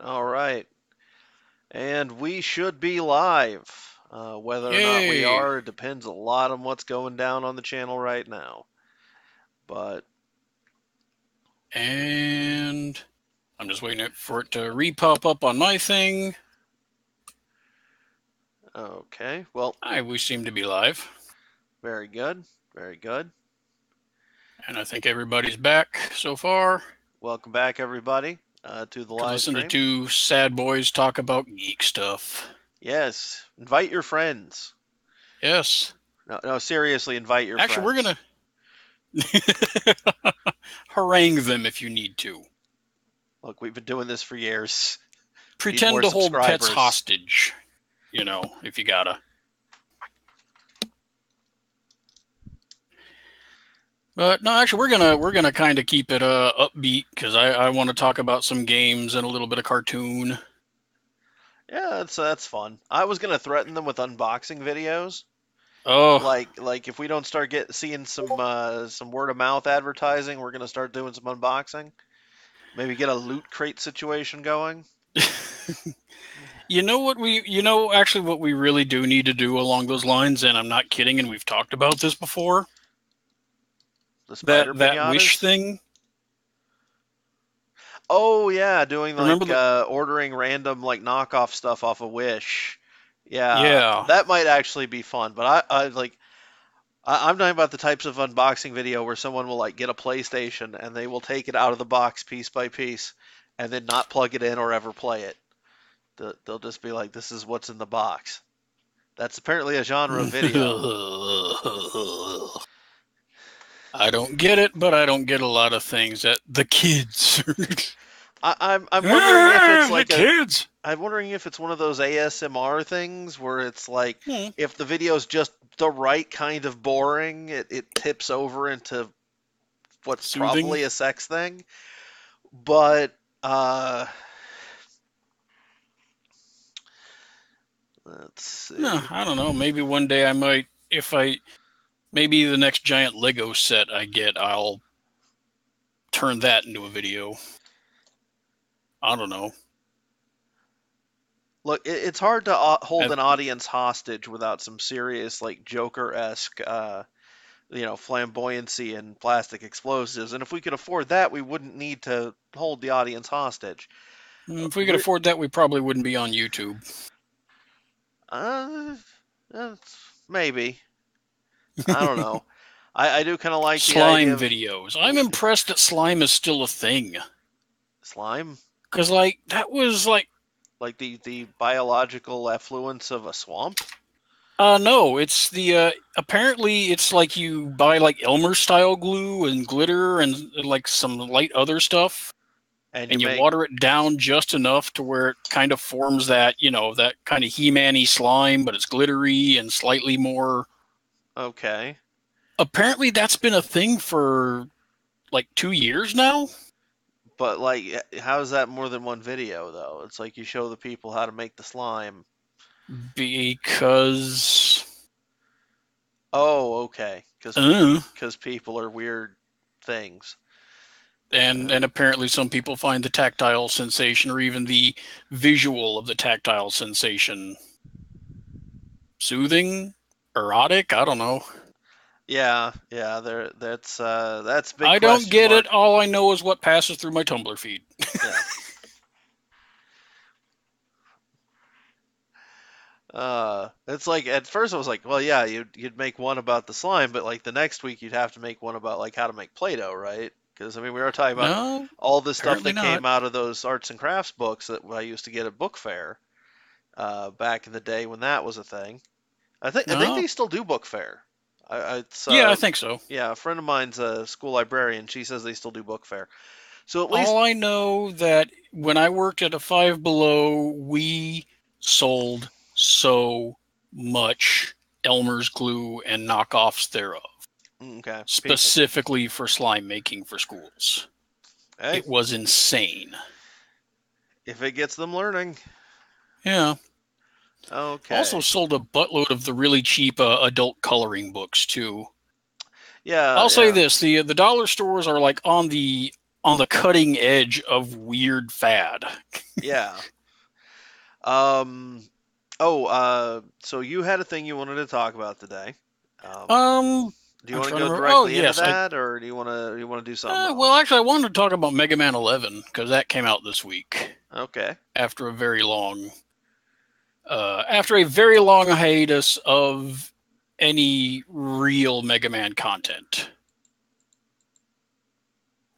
All right. And we should be live. Whether or not we Yay! are depends a lot on what's going down on the channel right now. But And I'm just waiting for it to re-pop up on my thing. okay, well, We seem to be live. very good, very good. And I think everybody's back so far. Welcome back, everybody, to the To live listen to stream. two sad boys talk about geek stuff. Yes, invite your friends. Yes. No, seriously, invite your Actually, friends. we're gonna harangue them if you need to. Look, we've been doing this for years. Pretend to hold pets hostage. You know, if you gotta. But no, actually, we're gonna kind of keep it upbeat because I want to talk about some games and a little bit of cartoon. Yeah, that's fun. I was gonna threaten them with unboxing videos. Oh, Like if we don't start seeing some word of mouth advertising, we're gonna start doing some unboxing. Maybe get a loot crate situation going. actually what we really do need to do along those lines, and I'm not kidding, and we've talked about this before. The spider That wish pinatas. thing. Oh yeah, doing Remember like the? ordering random like knockoff stuff off of Wish. Yeah, Yeah. that might actually be fun. But I'm talking about the types of unboxing video where someone will like get a PlayStation and they will take it out of the box piece by piece and then not plug it in or ever play it. They'll just be like, "This is what's in the box." That's apparently a genre of video. I don't get it, but I don't get a lot of things that the kids. I'm wondering if it's The like kids. I'm wondering if it's one of those ASMR things where it's like Hmm. if the video's just the right kind of boring, it tips over into what's Soothing. probably a sex thing. But let's No, see. I don't know. Maybe one day I might, maybe the next giant Lego set I get, I'll turn that into a video. I don't know. Look, it's hard to hold an audience hostage without some serious like Joker-esque flamboyancy and plastic explosives. And if we could afford that, we wouldn't need to hold the audience hostage. If we could afford that, we probably wouldn't be on YouTube. Uh, maybe. I don't know. I do kind of like the idea Slime of videos. I'm impressed that slime is still a thing. slime, Because, that was like the biological effluence of a swamp. No, it's apparently it's like you buy like Elmer style glue and glitter and like some light other stuff, and you water it down just enough to where it kind of forms that, that kind of He-Man-y slime, but it's glittery and slightly more. Okay. Apparently that's been a thing for like 2 years now. But like, how is that more than one video though? It's like you show the people how to make the slime. Because. Oh, okay. Because people are weird things. And apparently some people find the tactile sensation or even the visual of the tactile sensation soothing, erotic. I don't know. Yeah. That's big. I don't get it. All I know is what passes through my Tumblr feed. Yeah. It's like at first I was like, well, yeah, you'd make one about the slime, but like the next week you'd have to make one about like how to make Play-Doh, right? Because I mean, we were talking about all the stuff that came out of those arts and crafts books that I used to get at book fair, back in the day when that was a thing. I think they still do book fair. Yeah, I think so. Yeah, a friend of mine's a school librarian. She says they still do book fair. So at least all I know that when I worked at a Five Below, we sold so much Elmer's glue and knockoffs thereof. Okay. Specifically for slime making for schools. Hey. It was insane. If it gets them learning. Yeah. Okay. Also sold a buttload of the really cheap adult coloring books too. Yeah. I'll say this: the dollar stores are like on the on the cutting edge of weird fad. Yeah. So you had a thing you wanted to talk about today. Do you want to go directly into that, or do you want to do something else? Well, actually, I wanted to talk about Mega Man 11 because that came out this week. Okay. After a very long hiatus of any real Mega Man content.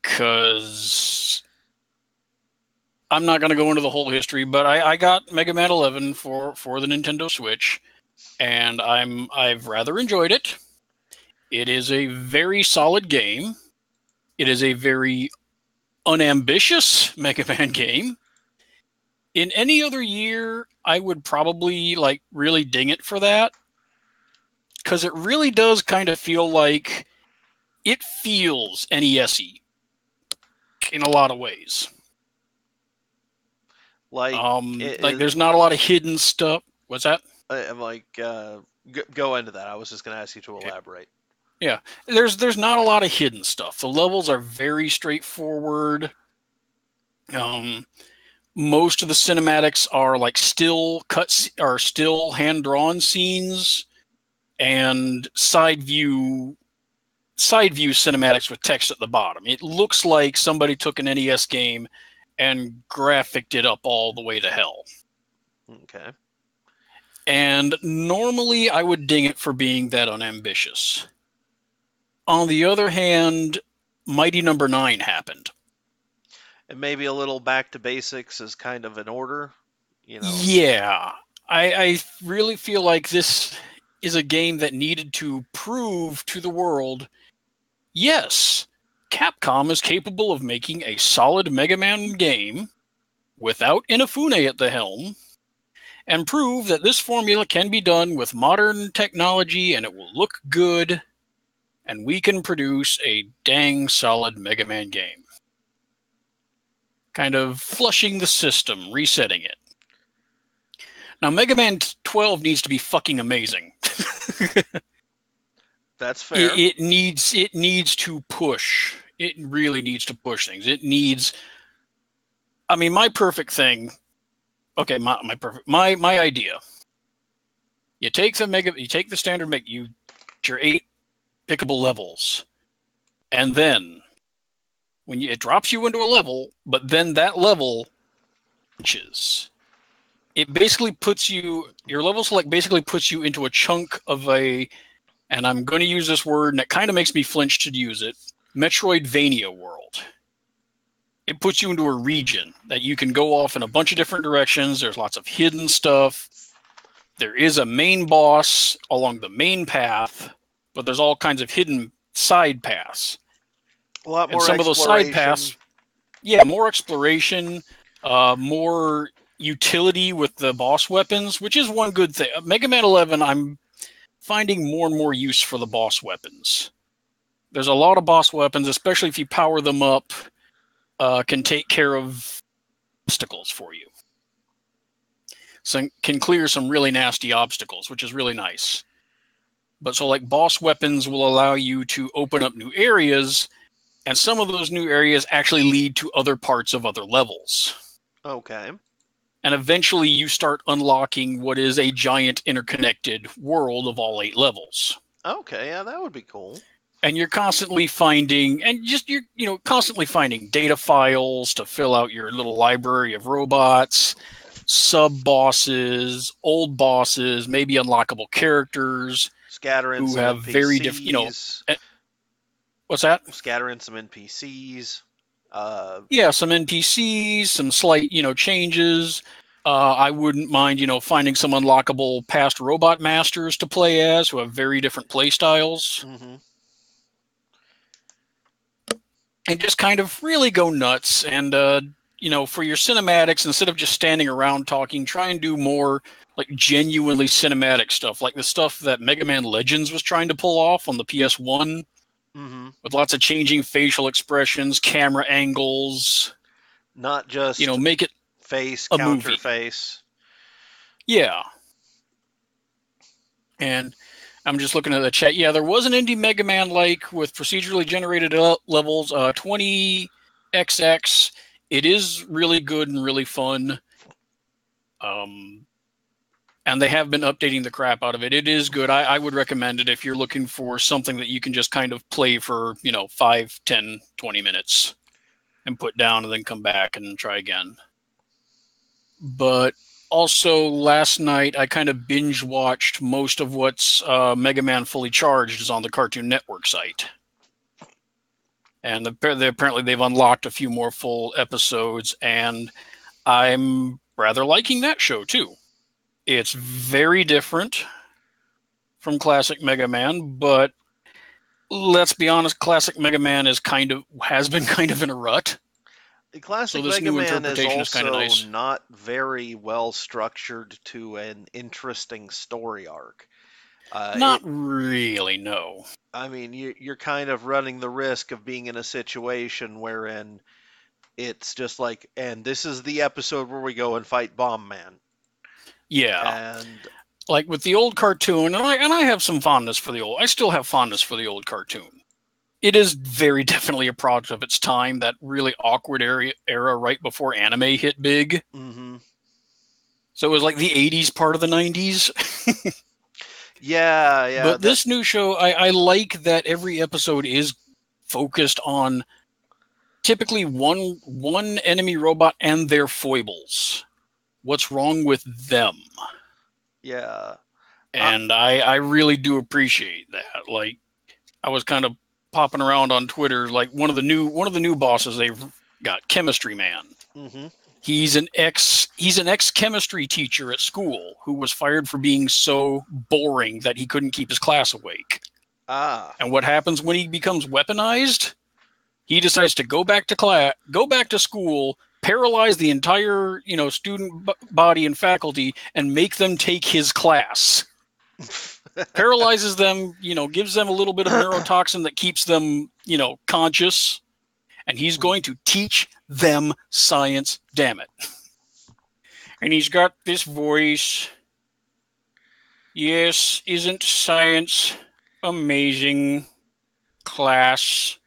Because I'm not going to go into the whole history, but I got Mega Man 11 for the Nintendo Switch, and I've rather enjoyed it. It is a very solid game. It is a very unambitious Mega Man game. In any other year, I would probably really ding it for that, because it really does kind of feel like it feels NES-y in a lot of ways. There's not a lot of hidden stuff. What's that? Go into that. I was just going to ask you to elaborate. Yeah, there's not a lot of hidden stuff. The levels are very straightforward. Most of the cinematics are still hand-drawn scenes and side view cinematics with text at the bottom. It looks like somebody took an NES game and graphicked it up all the way to hell. Okay. And normally I would ding it for being that unambitious. On the other hand, Mighty Number 9 happened. And maybe a little back to basics is kind of in order, Yeah. I really feel like this is a game that needed to prove to the world, yes, Capcom is capable of making a solid Mega Man game without Inafune at the helm, and prove that this formula can be done with modern technology and it will look good, and we can produce a dang solid Mega Man game. Kind of flushing the system, resetting it. Now, Mega Man 12 needs to be fucking amazing. That's fair. It needs to push. It really needs to push things. It needs. I mean, my perfect thing. Okay, my idea. You take the standard your 8 pickable levels, and then when it drops you into a level, but then that level changes. It basically puts your level select basically puts you into a chunk of and I'm going to use this word, and it kind of makes me flinch to use it, Metroidvania world. It puts you into a region that you can go off in a bunch of different directions. There's lots of hidden stuff. There is a main boss along the main path, but there's all kinds of hidden side paths. A lot more some of those side paths, more exploration, more utility with the boss weapons, which is one good thing. Mega Man 11, I'm finding more and more use for the boss weapons. There's a lot of boss weapons, especially if you power them up, can take care of obstacles for you. So can clear some really nasty obstacles, which is really nice. But so boss weapons will allow you to open up new areas, and some of those new areas actually lead to other parts of other levels. Okay. And eventually you start unlocking what is a giant interconnected world of all 8 levels. Okay, yeah, that would be cool. And you're constantly finding, constantly finding data files to fill out your little library of robots, sub-bosses, old bosses, maybe unlockable characters. Scattering who have NPCs. Very different, what's that? Scattering some NPCs. Some NPCs, some slight, changes. I wouldn't mind, finding some unlockable past robot masters to play as who have very different play styles. Mm-hmm. And just kind of really go nuts. And, for your cinematics, instead of just standing around talking, try and do more genuinely cinematic stuff, like the stuff that Mega Man Legends was trying to pull off on the PS1. Mm-hmm. With lots of changing facial expressions, camera angles. Not just make it face, a counter movie. face. Yeah. And I'm just looking at the chat. Yeah, there was an indie Mega Man with procedurally generated levels. 20 XX. It is really good and really fun. And they have been updating the crap out of it. It is good. I would recommend it if you're looking for something that you can just kind of play for, 5, 10, 20 minutes and put down and then come back and try again. But also last night I kind of binge watched most of what's Mega Man Fully Charged is on the Cartoon Network site. And apparently they've unlocked a few more full episodes, and I'm rather liking that show too. It's very different from classic Mega Man, but let's be honest, classic Mega Man has been kind of in a rut. The classic Mega Man is also nice. Not very well structured to an interesting story arc. Not really, no. I mean, you're kind of running the risk of being in a situation wherein it's just like, and this is the episode where we go and fight Bomb Man. Yeah. And like with the old cartoon, and I have some fondness for the old. I still have fondness for the old cartoon. It is very definitely a product of its time. That really awkward era right before anime hit big. Mm-hmm. So it was like the 80s part of the 90s. Yeah. But this new show, I like that every episode is focused on typically one enemy robot and their foibles. What's wrong with them? Yeah. And I really do appreciate that. Like, I was kind of popping around on Twitter, like one of the new bosses they've got, Chemistry Man. Mm-hmm. He's an ex chemistry teacher at school who was fired for being so boring that he couldn't keep his class awake. And what happens when he becomes weaponized? He decides to go back to school, paralyze the entire, student body and faculty, and make them take his class. Paralyzes them, gives them a little bit of neurotoxin that keeps them, conscious. And he's going to teach them science, damn it. And he's got this voice. Yes, isn't science amazing, class?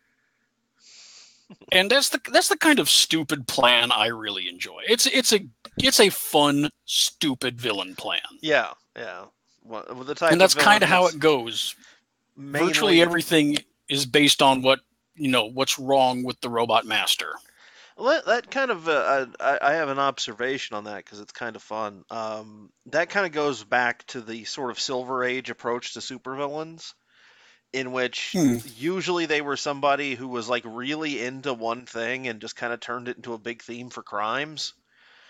And that's the kind of stupid plan I really enjoy. It's a fun, stupid villain plan. Yeah. Well, the type and that's kind of how it goes. Virtually everything is based on what's wrong with the Robot Master. Well, that kind of I have an observation on that because it's kind of fun. That kind of goes back to the sort of Silver Age approach to supervillains, in which usually they were somebody who was like really into one thing and just kind of turned it into a big theme for crimes.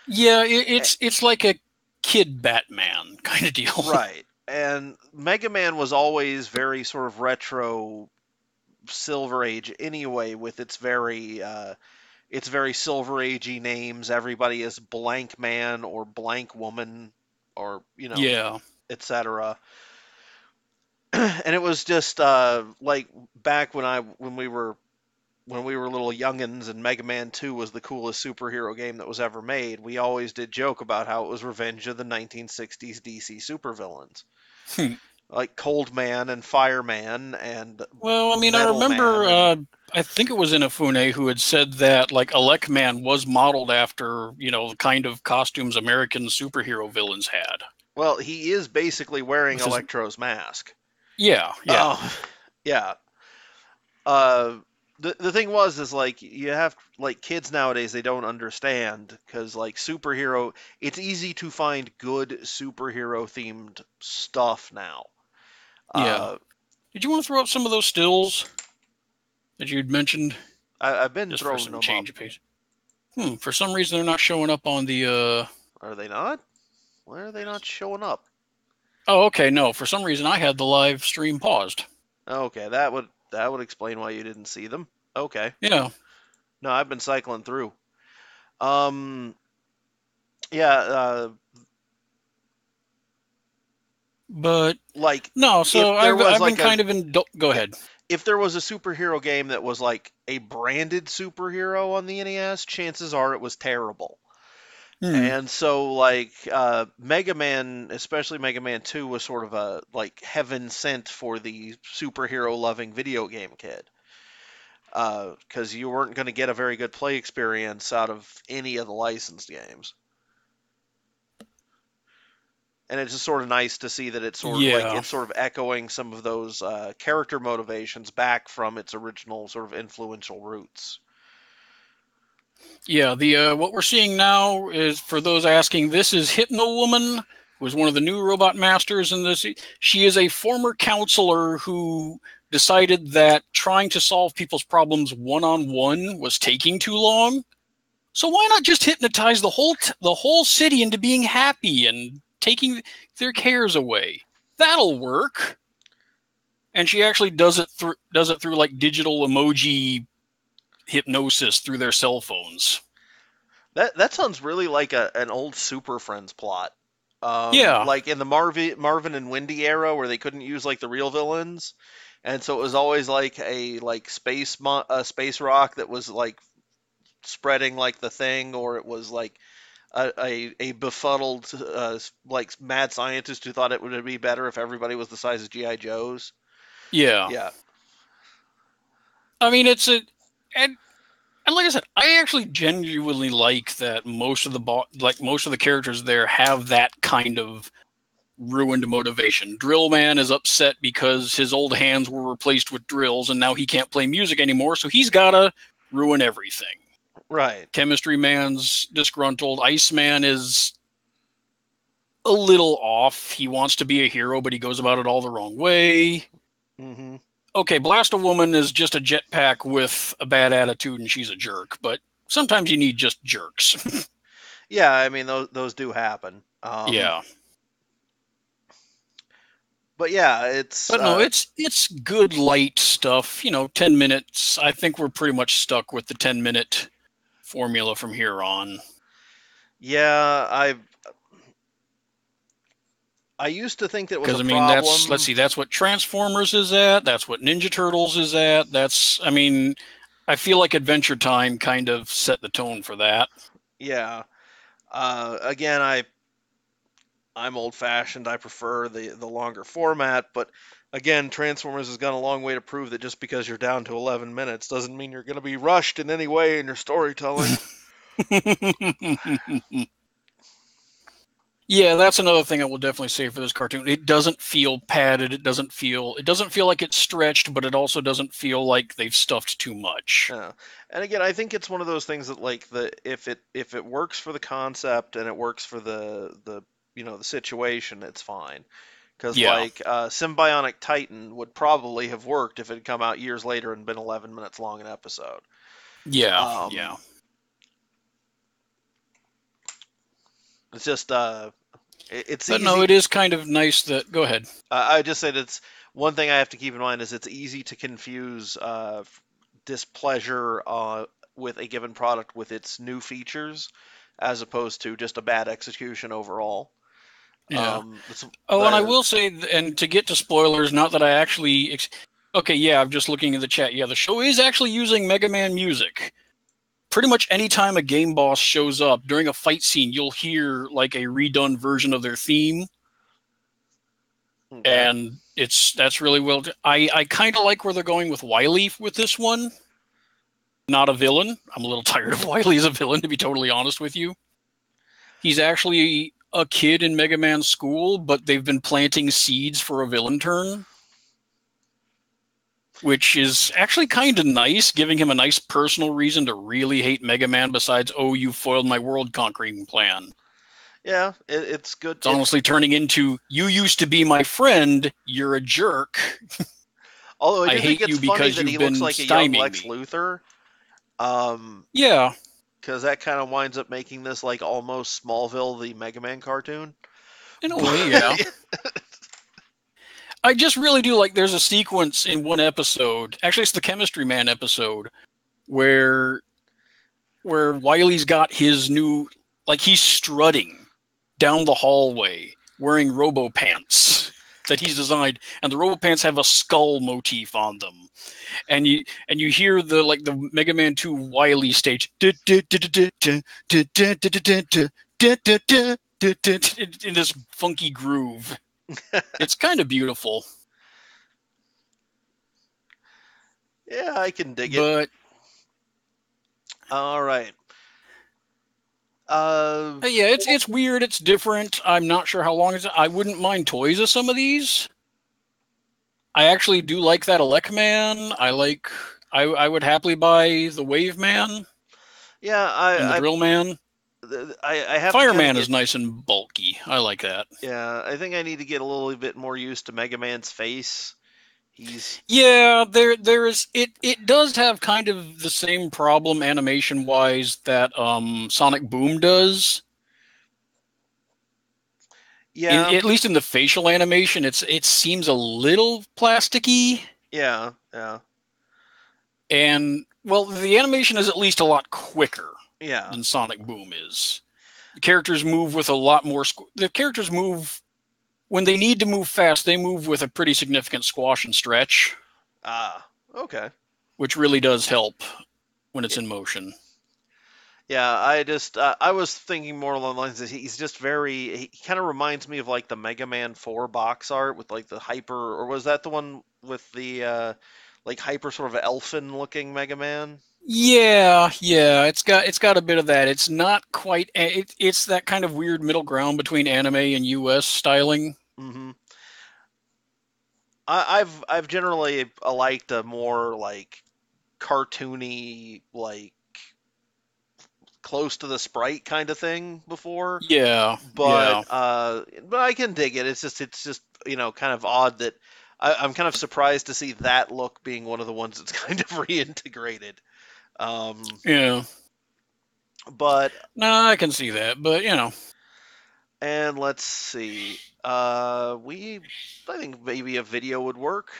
Yeah, it's like a kid Batman kind of deal. Right. And Mega Man was always very sort of retro Silver Age anyway, with its very Silver Agey names. Everybody is Blank Man or Blank Woman or, etc. And it was just like back when we were little youngins and Mega Man 2 was the coolest superhero game that was ever made, we always did joke about how it was revenge of the 1960s DC supervillains. Like Cold Man and Fireman and Well, I mean, I remember I think it was Inafune who had said that like Elec Man was modeled after, the kind of costumes American superhero villains had. Well, he is basically wearing Electro's mask. Yeah. Yeah. The thing is like you have like kids nowadays, they don't understand because like superhero, it's easy to find good superhero themed stuff now. Yeah. Did you want to throw up some of those stills that you'd mentioned? I've been just throwing for some them change up. Of pace. For some reason they're not showing up on the. Are they not? Why are they not showing up? Oh, okay. No, for some reason I had the live stream paused. Okay, that would explain why you didn't see them. Okay. Yeah. No, I've been cycling through. Yeah. But like no, so I've been kind of in. Go ahead. If there was a superhero game that was like a branded superhero on the NES, chances are it was terrible. And so, like, Mega Man, especially Mega Man 2, was sort of a, like, heaven sent for the superhero-loving video game kid. because you weren't going to get a very good play experience out of any of the licensed games. And it's just sort of nice to see that it's sort of echoing some of those character motivations back from its original sort of influential roots. Yeah, the what we're seeing now is, for those asking, this is Hypno Woman, who is one of the new robot masters in this. She is a former counselor who decided that trying to solve people's problems one-on-one was taking too long. So why not just hypnotize the whole city into being happy and taking their cares away? That'll work. And she actually does it through like digital emoji hypnosis through their cell phones. That sounds really like an old Super Friends plot. Yeah, like in the Marvin and Wendy era, where they couldn't use like the real villains, and so it was always like a space rock that was like spreading like the thing, or it was like a befuddled like mad scientist who thought it would be better if everybody was the size of GI Joes. Yeah. I mean, and like I said, I actually genuinely like that most of the characters there have that kind of ruined motivation. Drillman is upset because his old hands were replaced with drills, and now he can't play music anymore, so he's gotta ruin everything. Right. Chemistry Man's disgruntled. Iceman is a little off. He wants to be a hero, but he goes about it all the wrong way. Mm-hmm. Okay, Blast a Woman is just a jetpack with a bad attitude, and she's a jerk. But sometimes you need just jerks. Yeah, I mean those do happen. Yeah. But yeah, it's good light stuff. 10 minutes. I think we're pretty much stuck with the 10-minute formula from here on. Yeah, I used to think that was a problem. That's what Transformers is at. That's what Ninja Turtles is at. I feel like Adventure Time kind of set the tone for that. Yeah. Again, I'm old-fashioned. I prefer the longer format, but again, Transformers has gone a long way to prove that just because you're down to 11 minutes doesn't mean you're going to be rushed in any way in your storytelling. Yeah, that's another thing I will definitely say for this cartoon. It doesn't feel padded. It doesn't feel like it's stretched, but it also doesn't feel like they've stuffed too much. Yeah. And again, I think it's one of those things that if it works for the concept and it works for the situation, it's fine. Because Symbionic Titan would probably have worked if it had come out years later and been 11 minutes long an episode. Yeah. It's just it's but easy. No, it is kind of nice that. Go ahead. I just said it's one thing I have to keep in mind is it's easy to confuse displeasure with a given product with its new features, as opposed to just a bad execution overall. Yeah. And I will say, and to get to spoilers, not that I actually. Okay, yeah, I'm just looking at the chat. Yeah, the show is actually using Mega Man music. Pretty much any time a game boss shows up during a fight scene, you'll hear like a redone version of their theme. Okay. And that's really well. I kind of like where they're going with Wily with this one. Not a villain. I'm a little tired of Wily as a villain, to be totally honest with you. He's actually a kid in Mega Man's school, but they've been planting seeds for a villain turn, which is actually kind of nice, giving him a nice personal reason to really hate Mega Man besides, oh, you foiled my world-conquering plan. Yeah, it's good. It's honestly turning into, you used to be my friend, you're a jerk. Although I hate you because he looks like a young Lex Luthor. Yeah. Because that kind of winds up making this like almost Smallville, the Mega Man cartoon. In a way, yeah. I just really do like, there's a sequence in one episode, actually it's the Chemistry Man episode, where Wily's got his new, like he's strutting down the hallway wearing robo pants that he's designed, and the robo pants have a skull motif on them. And you hear the Mega Man 2 Wily stage in this funky groove. It's kind of beautiful. Yeah, I can dig it. But all right. Yeah, it's weird. It's different. I'm not sure how long it's. I wouldn't mind toys of some of these. I actually do like that Elec Man. I would happily buy the Wave Man. Yeah, and the Drill Man. I have Fireman is nice and bulky. I like that. Yeah, I think I need to get a little bit more used to Mega Man's face. Yeah, there is it does have kind of the same problem animation wise that Sonic Boom does. Yeah. At least in the facial animation, it seems a little plasticky. Yeah. And well, the animation is at least a lot quicker. Yeah. Than Sonic Boom is. The characters move with a lot more. The characters move when they need to move fast. They move with a pretty significant squash and stretch. Ah, okay. Which really does help when it's in motion. Yeah, I was thinking more along the lines that he's just he kind of reminds me of like the Mega Man 4 box art with like the hyper, or was that the one with the like hyper sort of elfin looking Mega Man? Yeah, it's got a bit of that. It's not quite. It's that kind of weird middle ground between anime and US styling. Mm-hmm. I've generally liked a more like cartoony, like close to the sprite kind of thing before. Yeah, but I can dig it. It's just kind of odd that I'm kind of surprised to see that look being one of the ones that's kind of reintegrated. Yeah. But no, I can see that, but And let's see. I think maybe a video would work.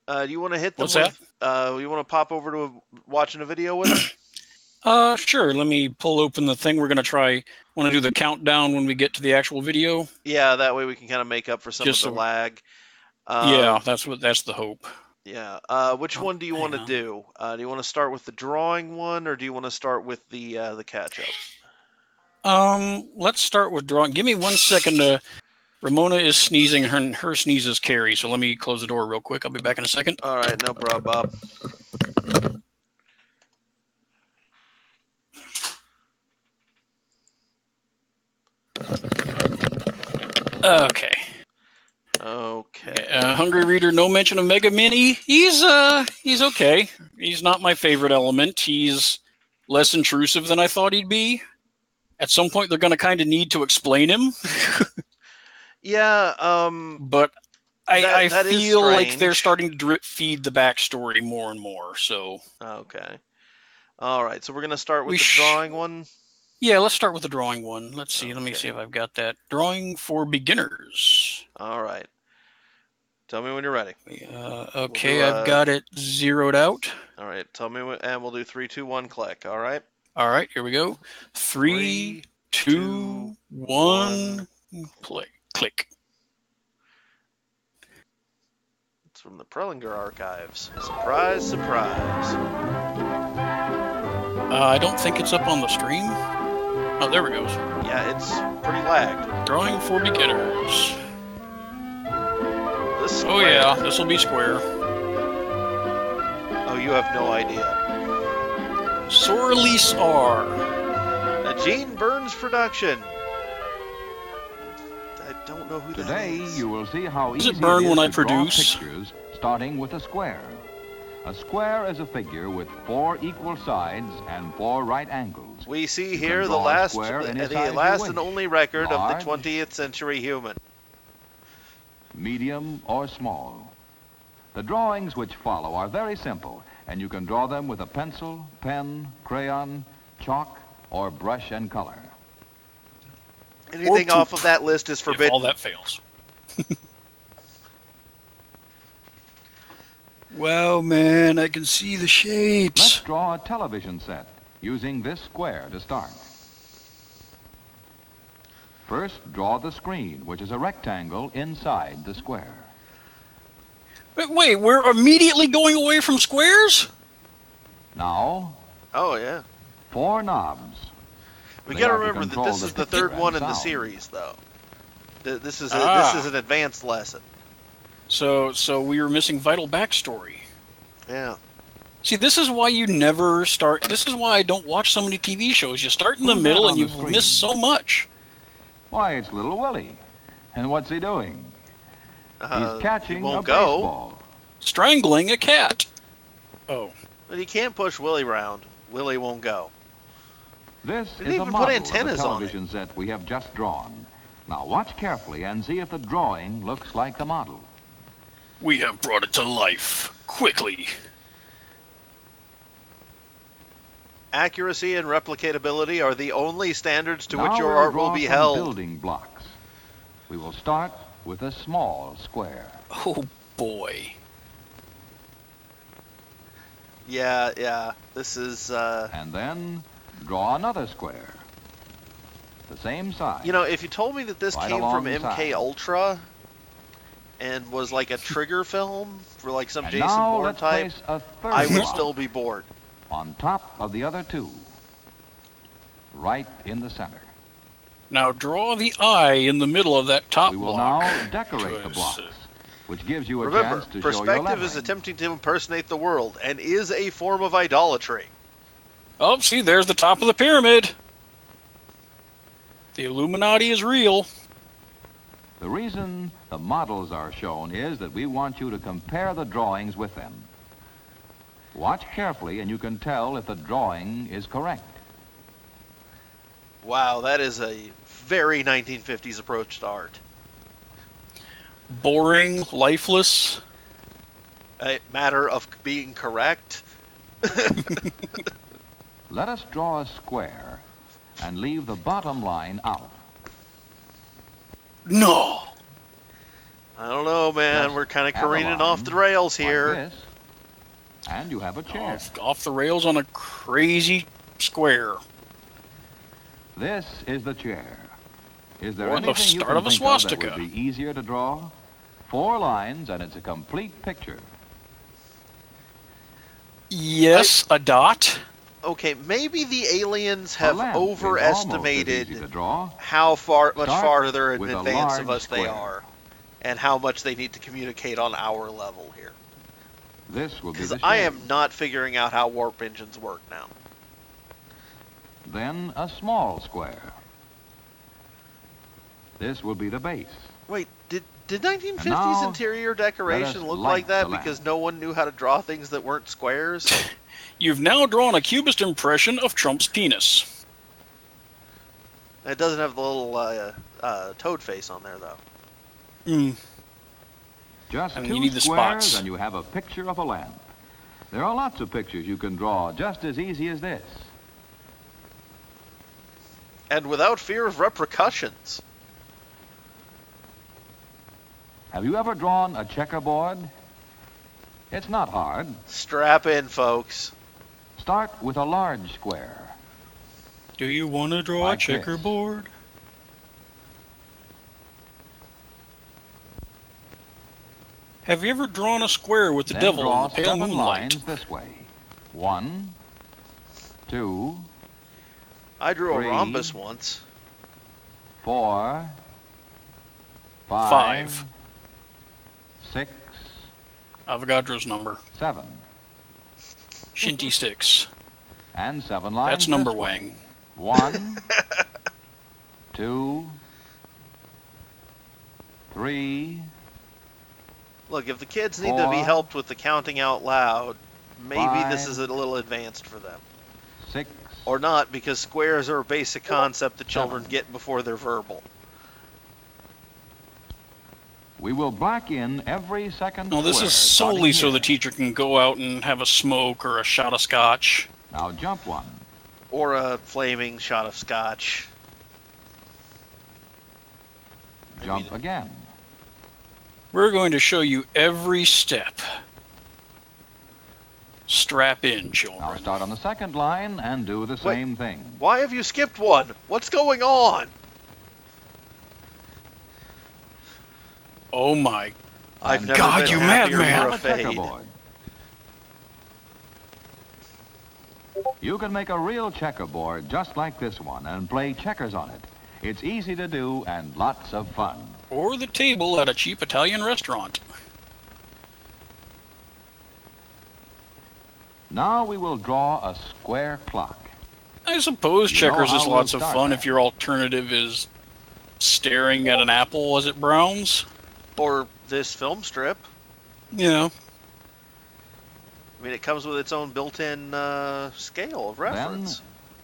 Do you want to hit them? What's that? You want to pop over to watching a video with them? Sure. Let me pull open the thing. We're gonna try. Want to do the countdown when we get to the actual video? Yeah, that way we can kind of make up for some of the lag. Yeah, that's the hope. Yeah. Which one do you want to do? Do you want to start with the drawing one, or do you want to start with the catch up? Let's start with drawing. Give me 1 second. Ramona is sneezing. Her sneezes carry. So let me close the door real quick. I'll be back in a second. All right, no problem, Bob. Okay. Hungry Reader, no mention of Mega Mini. He's okay. He's not my favorite element. He's less intrusive than I thought he'd be. At some point, they're going to kind of need to explain him. Yeah. But I feel like they're starting to drip feed the backstory more and more. So. Okay. All right. So we're going to start with the drawing one. Yeah, let's start with the drawing one. Let's see. Okay. Let me see if I've got that. Drawing for beginners. All right. Tell me when you're ready. Okay, I've got it zeroed out. All right. Tell me when, and we'll do 3, 2, 1, click. All right. All right. Here we go. 3, 2, 1, click. It's from the Prelinger archives. Surprise, surprise. I don't think it's up on the stream. Oh, there it goes. Yeah, it's pretty lagged. Drawing for beginners. Oh yeah, this will be square. Oh, you have no idea. Sorrelease R. A Gene Burns production. I don't know who that is. Today you will see how easy it burn it is when I to draw produce? pictures, starting with a square. A square is a figure with 4 equal sides and 4 right angles. We see here the last and only record of the 20th century human. Medium or small. The drawings which follow are very simple, and you can draw them with a pencil, pen, crayon, chalk, or brush and color. Anything off of that list is forbidden. If all that fails. Wow, man, I can see the shapes. Let's draw a television set using this square to start. First, draw the screen, which is a rectangle inside the square. Wait, we're immediately going away from squares? Now. Oh, yeah. 4 knobs. We got to remember that this is the third one in the series, though. This is an advanced lesson. So we were missing vital backstory. Yeah. See, this is why you never start. This is why I don't watch so many TV shows. You start in the middle and you miss so much. Why, it's little Willie. And what's he doing? He's catching a baseball. Strangling a cat. Oh. But you can't push Willie around. Willie won't go. This is a model of the television set we have just drawn. Now watch carefully and see if the drawing looks like the model. We have brought it to life. Quickly. Accuracy and replicatability are the only standards to which your art will be held. Building blocks. We will start with a small square. Oh boy. Yeah. This is And then draw another square. The same size. You know, if you told me that this came from MK Ultra and was like a trigger film for like some Jason Bourne type, I would still be bored. On top of the other two. Right in the center. Now draw the eye in the middle of that top block. We will now decorate the blocks, which gives you a chance to show your lettering. Perspective is attempting to impersonate the world and is a form of idolatry. Oh, see, there's the top of the pyramid. The Illuminati is real. The reason the models are shown is that we want you to compare the drawings with them. Watch carefully and you can tell if the drawing is correct. Wow, that is a very 1950s approach to art. Boring, lifeless. A matter of being correct. Let us draw a square and leave the bottom line out. No! I don't know, man. We're kind of careening off the rails here. Like this, and you have a chair. Off the rails on a crazy square. This is the chair. Is there Or the anything you start can of a think swastika. that would be easier to draw? 4 lines and it's a complete picture. Yes, a dot. Okay, maybe the aliens have overestimated how much farther in advance of us they are, and how much they need to communicate on our level here. This will be the shape. I am not figuring out how warp engines work now. Then a small square. This will be the base. Wait, did 1950s interior decoration look like that because no one knew how to draw things that weren't squares? You've now drawn a cubist impression of Trump's penis. It doesn't have the little toad face on there, though. Just 2 squares and you have a picture of a lamp. There are lots of pictures you can draw just as easy as this. And without fear of repercussions. Have you ever drawn a checkerboard? It's not hard. Strap in, folks. Start with a large square. Do you want to draw a checkerboard? Have you ever drawn a square with the devil in the pale moonlight? Lines this way. 1, 2. I drew 3, a rhombus once. 4, 5, 6. Avogadro's number. 7. Shinty 6. And 7 lines. That's number wang. 1, 2, 3. Look, if the kids need to be helped with the counting out loud, maybe this is a little advanced for them. 6. Or not, because squares are a basic concept that children get before they're verbal. We will black in every second square. No, this is solely so the teacher can go out and have a smoke or a shot of scotch. Now jump 1. Or a flaming shot of scotch. Jump again. We're going to show you every step. Strap in, children. Now start on the second line and do the same thing. Why have you skipped one? What's going on? Oh my God, you madman! You can make a real checkerboard just like this one and play checkers on it. It's easy to do and lots of fun. Or the table at a cheap Italian restaurant. Now we will draw a square clock. I suppose checkers is lots of fun if your alternative is staring at an apple as it browns. Or this film strip. Yeah. I mean, it comes with its own built-in scale of reference.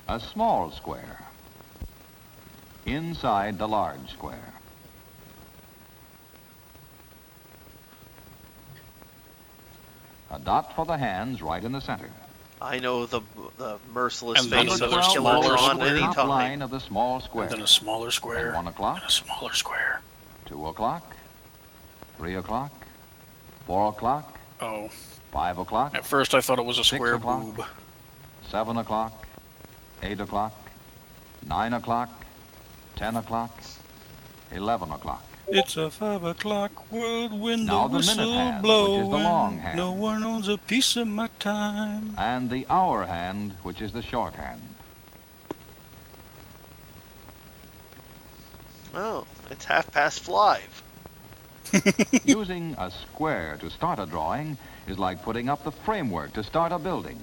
Then, a small square inside the large square. A dot for the hands right in the center. I know the merciless face of a smaller on any top time. line of the small square. And then a smaller square. And 1 o'clock. And a smaller square. 2 o'clock. 3 o'clock. 4 o'clock. Oh. 5 o'clock. At first I thought it was a square boob. 7 o'clock. 8 o'clock. 9 o'clock. 10 o'clock. 11 o'clock. It's a 5 o'clock world when Now the whistle hand, blows. which is the long hand. No one owns a piece of my time. And the hour hand, which is the short hand. Oh, it's 5:30. Using a square to start a drawing is like putting up the framework to start a building.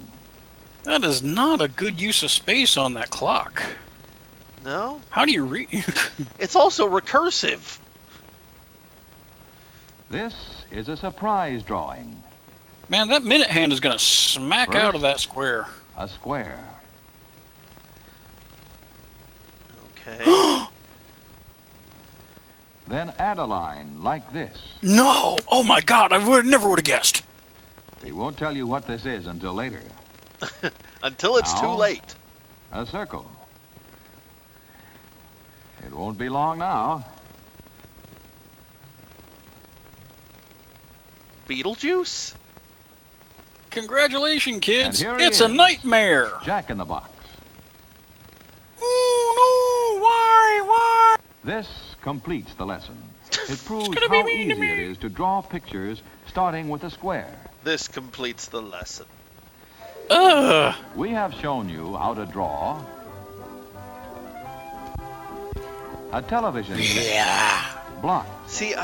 That is not a good use of space on that clock. No? How do you read? It's also recursive. This is a surprise drawing. Man, that minute hand is going to smack out of that square. A square. Okay. Then add a line like this. No! Oh my God! I never would have guessed. He won't tell you what this is until later. Until it's now, too late. A circle. It won't be long now. Beetlejuice? Congratulations, kids! It's a nightmare! Jack in the Box. Oh no! Why? This completes the lesson. It proves how easy it is to draw pictures starting with a square. This completes the lesson. We have shown you how to draw a television block. See,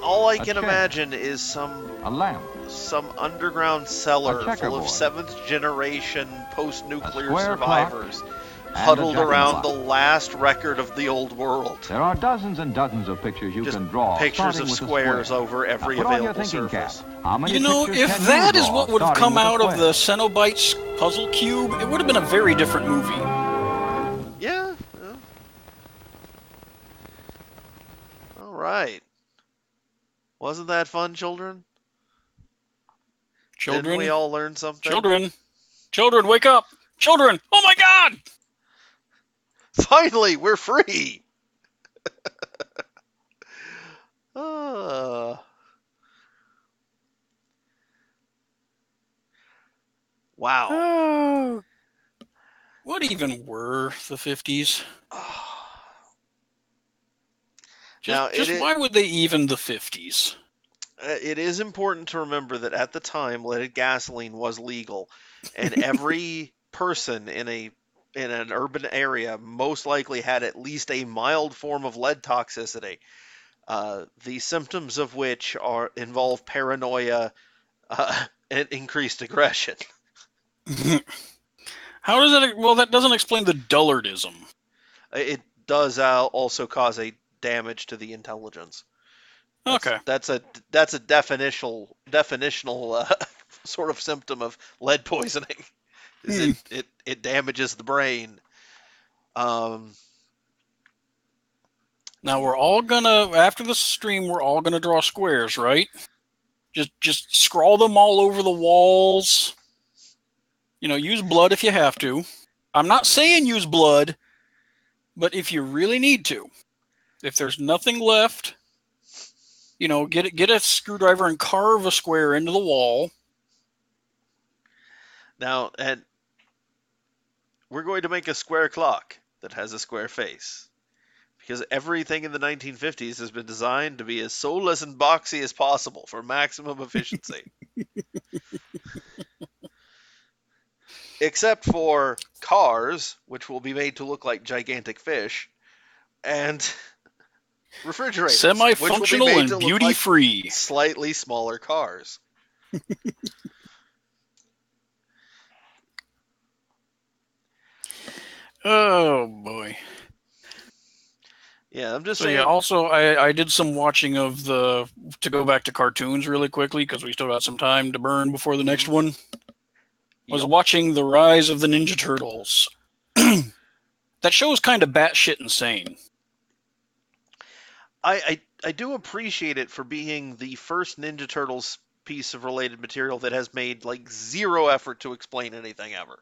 all I can chair. imagine is A lamp. some underground cellar full of 7th generation post-nuclear survivors huddled around the last record of the old world. There are dozens and dozens of pictures you Just can draw. pictures of squares over every available surface. How many You know, pictures if can that you is draw what would have starting come with a out of square? the Cenobites puzzle cube, it would have been a very different movie. Yeah. All right. Wasn't that fun, children? Didn't we all learn something? Children, wake up! Children! Oh my God! Finally, we're free! Wow. Oh. What even were the 50s? Why would they even the 50s? It is important to remember that at the time, leaded gasoline was legal, and every person in an urban area most likely had at least a mild form of lead toxicity, the symptoms of which involve paranoia and increased aggression. How does that? Well, that doesn't explain the dullardism. It does also cause a damage to the intelligence. Okay. That's a definitional sort of symptom of lead poisoning. It damages the brain. Now we're all gonna, after the stream, we're all gonna draw squares, right? Just scrawl them all over the walls. You know, use blood if you have to. I'm not saying use blood, but if you really need to, if there's nothing left, you know, get a screwdriver and carve a square into the wall. Now, and we're going to make a square clock that has a square face, because everything in the 1950s has been designed to be as soulless and boxy as possible for maximum efficiency. Except for cars, which will be made to look like gigantic fish, and refrigerators, semi-functional and beauty-free, slightly smaller cars. Oh boy. Yeah, I'm just saying. Yeah, also, I did some watching of to go back to cartoons really quickly, because we still got some time to burn before the next one. Was watching The Rise of the Ninja Turtles. That show is kind of batshit insane. I do appreciate it for being the first Ninja Turtles piece of related material that has made like zero effort to explain anything ever.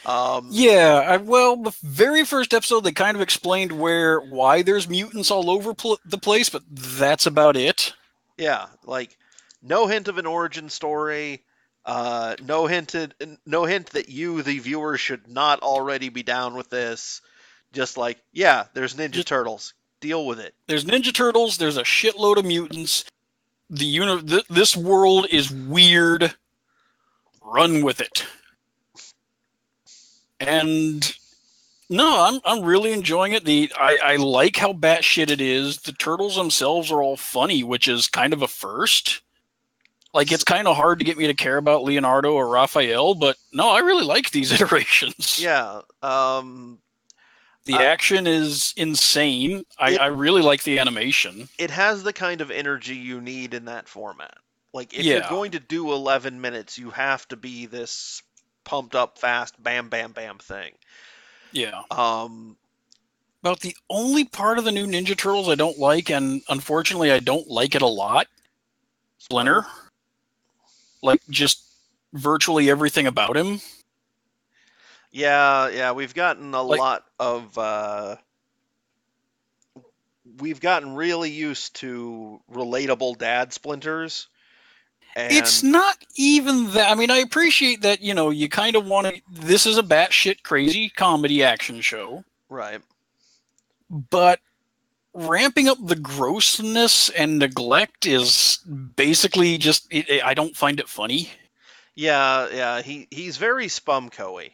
Well, the very first episode, they kind of explained why there's mutants all over the place, but that's about it. Yeah, like no hint of an origin story, no hint that you, the viewer, should not already be down with this. Just like, yeah, there's Ninja Turtles. Deal with it. There's Ninja Turtles. There's a shitload of mutants. This world is weird. Run with it. And no, I'm really enjoying it. I like how batshit it is. The turtles themselves are all funny, which is kind of a first. Like, it's kind of hard to get me to care about Leonardo or Raphael, but no, I really like these iterations. Yeah. The action is insane. I really like the animation. It has the kind of energy you need in that format. Like, if you're going to do 11 minutes, you have to be this pumped up, fast, bam, bam, bam thing. Yeah. About the only part of the new Ninja Turtles I don't like, and unfortunately I don't like it a lot, Splinter. Like, just virtually everything about him. Yeah, we've gotten a lot of... we've gotten really used to relatable dad Splinters. And it's not even that. I mean, I appreciate that, you kind of want to... This is a batshit crazy comedy action show. Right. But ramping up the grossness and neglect is basically just... I don't find it funny. Yeah, he's very Spumco-y.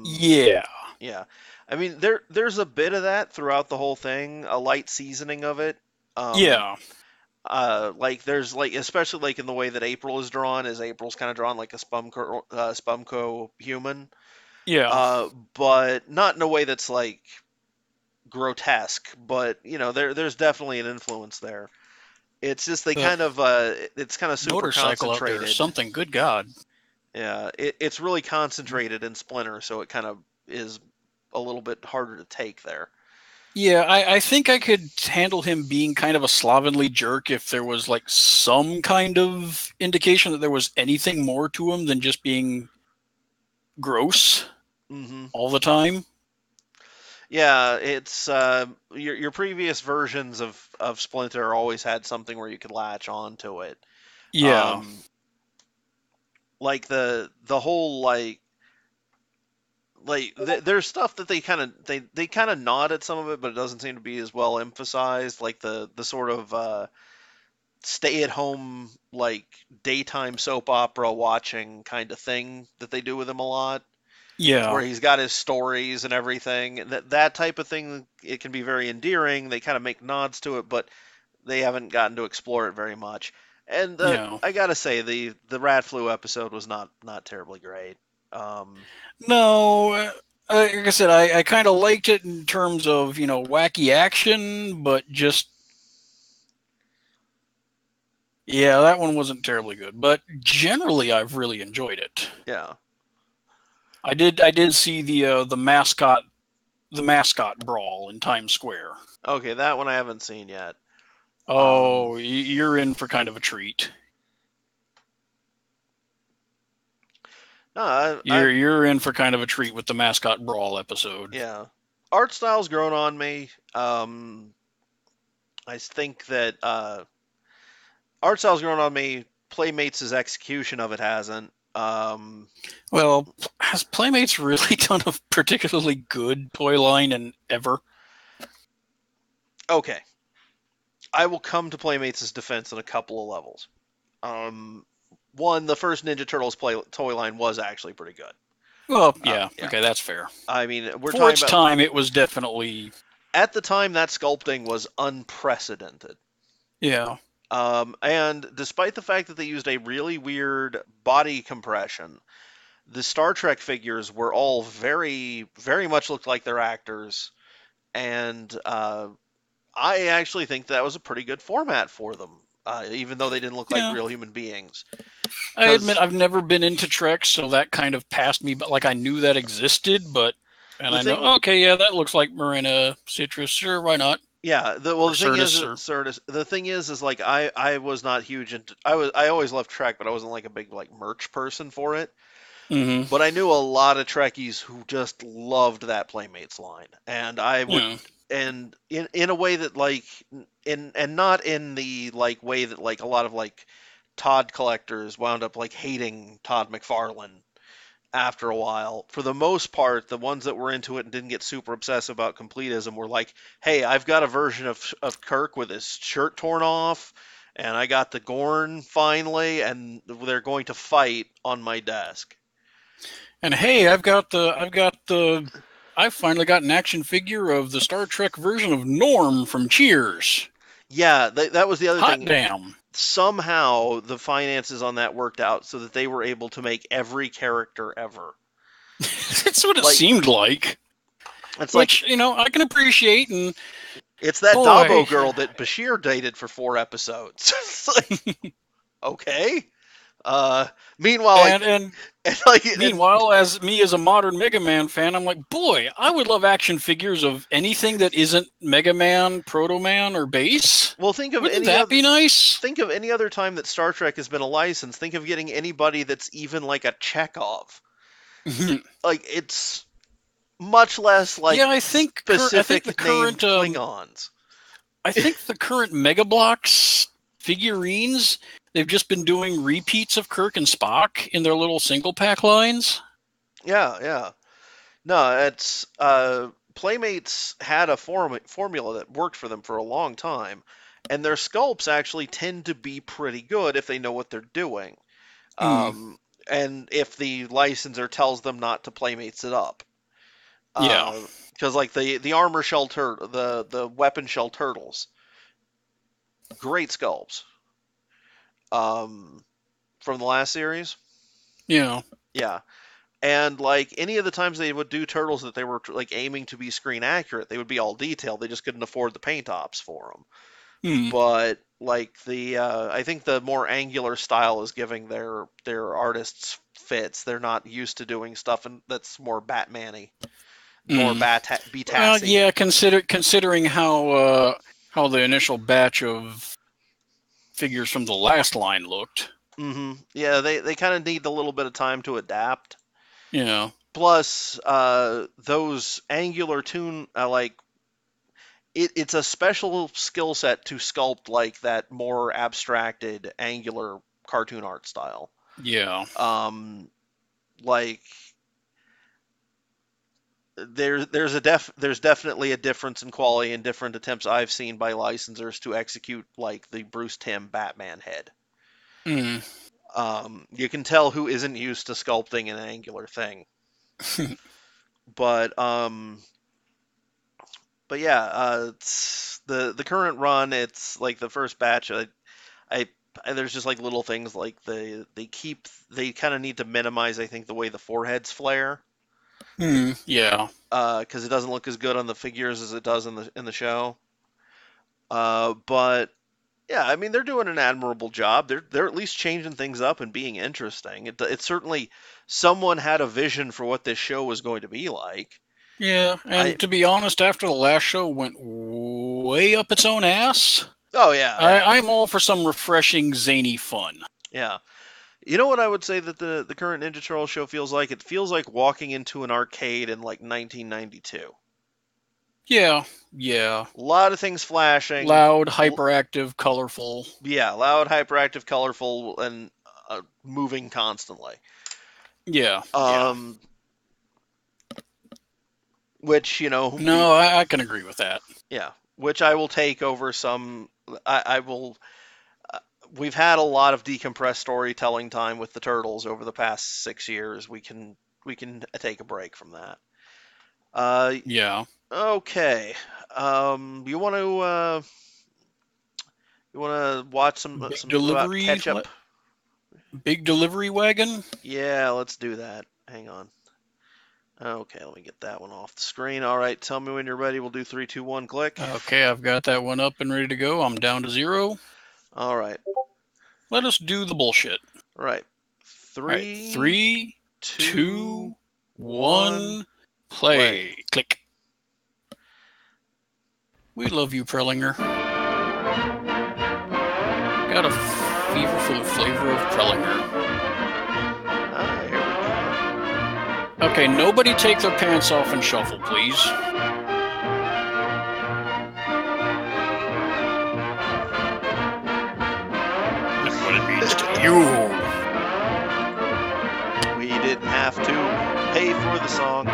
Yeah. I mean, there's a bit of that throughout the whole thing, a light seasoning of it. Like there's like, especially like in the way that April is drawn, April's kind of drawn like a Spumco human. Yeah. But not in a way that's like grotesque, but there's definitely an influence there. It's just it's kind of super motorcycle concentrated. Out there, something, good God. Yeah, it's really concentrated in Splinter, so it kind of is a little bit harder to take there. Yeah, I think I could handle him being kind of a slovenly jerk if there was like some kind of indication that there was anything more to him than just being gross all the time. Yeah, it's your previous versions of Splinter always had something where you could latch onto it. Yeah. Like the whole there's stuff that they kind of nod at some of it, but it doesn't seem to be as well emphasized. Like the sort of stay at home like daytime soap opera watching kind of thing that they do with him a lot. Yeah, where he's got his stories and everything. That type of thing, it can be very endearing. They kind of make nods to it, but they haven't gotten to explore it very much. And I gotta say, the Rat Flu episode was not terribly great. No, like I said, I kind of liked it in terms of wacky action, but just that one wasn't terribly good. But generally, I've really enjoyed it. Yeah. I did see the mascot brawl in Times Square. Okay, that one I haven't seen yet. Oh, you're in for kind of a treat. No, you're in for kind of a treat with the mascot brawl episode. Yeah, art style's grown on me. I think that art style's grown on me. Playmates' execution of it hasn't. Well, has Playmates really done a particularly good toy line in ever? Okay. I will come to Playmates' defense on a couple of levels. One, the first Ninja Turtles toy line was actually pretty good. Well, yeah. Okay, that's fair. I mean, we're for talking its about, time, it was definitely... At the time, that sculpting was unprecedented. Yeah. And despite the fact that they used a really weird body compression, the Star Trek figures were all very, very much looked like their actors, and I actually think that was a pretty good format for them, even though they didn't look like real human beings. I admit I've never been into Trek, so that kind of passed me. But like I knew that existed, and I know okay, yeah, that looks like Marina Citrus. Sure, why not? Yeah, the thing is like I was not huge into I always loved Trek, but I wasn't like a big like merch person for it. Mm-hmm. But I knew a lot of Trekkies who just loved that Playmates line, and I would and in a way that like and not in the like way that like a lot of like Todd collectors wound up like hating Todd McFarlane after a while. For the most part, the ones that were into it and didn't get super obsessive about completism were like, hey, I've got a version of Kirk with his shirt torn off, and I got the Gorn finally, and they're going to fight on my desk. And hey, I've finally got an action figure of the Star Trek version of Norm from Cheers. Yeah, that was the other thing. Hot damn. Somehow the finances on that worked out so that they were able to make every character ever. That's what it seemed like. It's which, I can appreciate. And it's that Dabo girl that Bashir dated for 4 episodes. Okay. Meanwhile, meanwhile, as a modern Mega Man fan, I'm like, boy, I would love action figures of anything that isn't Mega Man, Proto Man, or Base. Well, wouldn't that be nice? Think of any other time that Star Trek has been a license. Think of getting anybody that's even like a Chekhov. Like it's much less like specific the current Klingons. I think the current Mega Bloks figurines. They've just been doing repeats of Kirk and Spock in their little single pack lines. Yeah. No, it's Playmates had a formula that worked for them for a long time, and their sculpts actually tend to be pretty good if they know what they're doing. And if the licensor tells them not to Playmates it up. Yeah. Because like the armor shell the weapon shell turtles, great sculpts. From the last series. Yeah. And like any of the times they would do turtles that they were like aiming to be screen accurate, they would be all detailed. They just couldn't afford the paint ops for them. But like I think the more angular style is giving their artists fits. They're not used to doing stuff that's more Batman-y, more B-tassy. Well, yeah, considering how the initial batch of figures from the last line looked. Mm-hmm. Yeah, they kind of need a little bit of time to adapt. Yeah. Plus, those angular it's a special skill set to sculpt like that more abstracted angular cartoon art style. Yeah. There's definitely a difference in quality in different attempts I've seen by licensors to execute like the Bruce Timm Batman head. You can tell who isn't used to sculpting an angular thing. But yeah, it's the current run. It's like the first batch. There's just like little things like they kind of need to minimize. I think the way the foreheads flare. Yeah. Because it doesn't look as good on the figures as it does in the show. But yeah, I mean they're doing an admirable job. They're at least changing things up and being interesting. It's certainly someone had a vision for what this show was going to be like. Yeah, and to be honest, after the last show went way up its own ass. Oh yeah. I'm all for some refreshing zany fun. Yeah. You know what I would say that the current Ninja Turtle show feels like? It feels like walking into an arcade in like 1992. Yeah. A lot of things flashing. Loud, hyperactive, colorful. Yeah, loud, hyperactive, colorful, and moving constantly. Yeah. Which, No, I can agree with that. Yeah. Which I will take over some... I will... We've had a lot of decompressed storytelling time with the Turtles over the past 6 years. We can take a break from that. Yeah. Okay. You want to watch some delivery catch up? Big Delivery Wagon? Yeah, let's do that. hang on. Okay, let me get that one off the screen. All right, tell me when you're ready. We'll do 3, 2, 1, click. Okay, I've got that one up and ready to go. I'm down to 0. All right. Let us do the bullshit. All right. 3, 2, 1, play. Click. We love you, Prellinger. Got a fever for the flavor of Prellinger. Here we go. Okay, nobody take their pants off and shuffle, please. That's what it means to you. We didn't have to pay for the song.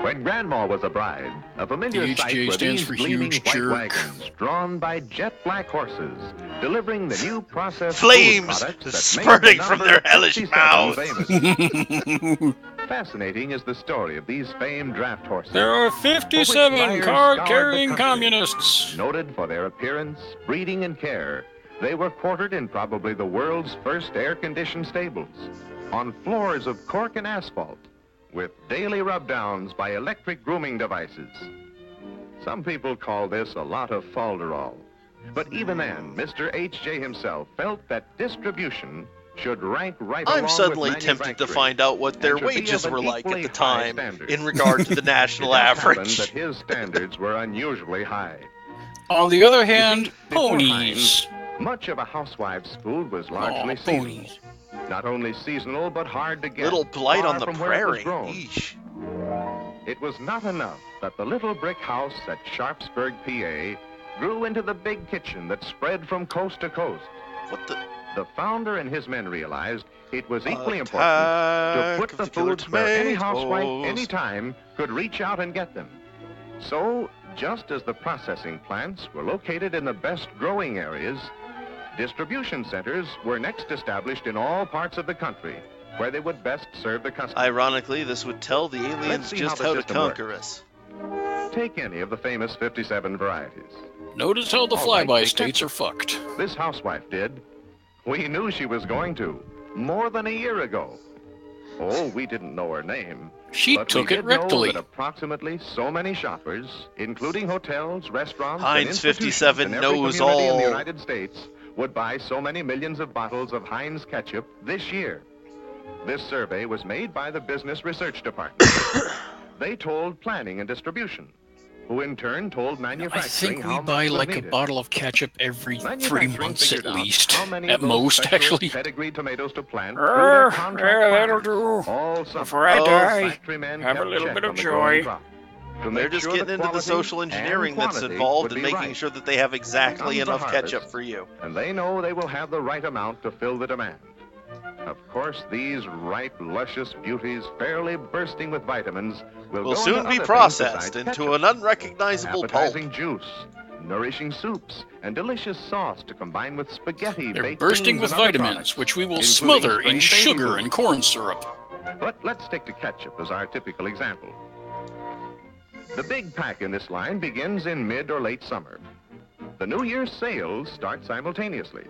When Grandma was a bride, a familiar sight were these gleaming white wagons drawn by jet black horses, delivering the new processed flames spurting from their hellish mouths. Fascinating is the story of these famed draft horses. There are 57 card-carrying communists. Noted for their appearance, breeding, and care, they were quartered in probably the world's first air-conditioned stables, on floors of cork and asphalt, with daily rub-downs by electric grooming devices. Some people call this a lot of falderall. But even then, Mr. H.J. himself felt that distribution should rank right along with manufacturing. I'm suddenly tempted to find out what their wages were like at the time in regard to the national average. That his standards were unusually high. On the other hand, ponies. Much of a housewife's food was largely seasonal. Not only seasonal, but hard to get. Little blight on the prairie. Eesh. It was not enough that the little brick house at Sharpsburg, PA, grew into the big kitchen that spread from coast to coast. What the? The founder and his men realized it was equally important to put the foods where any housewife, anytime, could reach out and get them. So, just as the processing plants were located in the best growing areas, distribution centers were next established in all parts of the country, where they would best serve the customer. Ironically, this would tell the aliens just how to conquer us. Take any of the famous 57 varieties. Notice how the flyby states are fucked. This housewife did. We knew she was going to, more than a year ago. Oh, we didn't know her name. She took it rectally. Know that approximately so many shoppers, including hotels, restaurants, Heinz and 57 in knows every all. In the United States would buy so many millions of bottles of Heinz ketchup this year. This survey was made by the Business Research Department. They told planning and distribution, who in turn told manufacturing how much was needed. I think we buy like a bottle of ketchup every 3 months at least. At most, actually. Pedigreed tomatoes to plant. That'll do. Before I die, have a little bit of joy. They're just getting into the social engineering that's involved in making sure that they have exactly enough ketchup for you. And they know they will have the right amount to fill the demand. Of course, these ripe, luscious beauties, fairly bursting with vitamins, will soon be processed into an unrecognizable appetizing juice, nourishing soups, and delicious sauce to combine with spaghetti. They're bursting with vitamins, which we will smother in sugar and corn syrup. But let's stick to ketchup as our typical example. The big pack in this line begins in mid or late summer. The New Year's sales start simultaneously.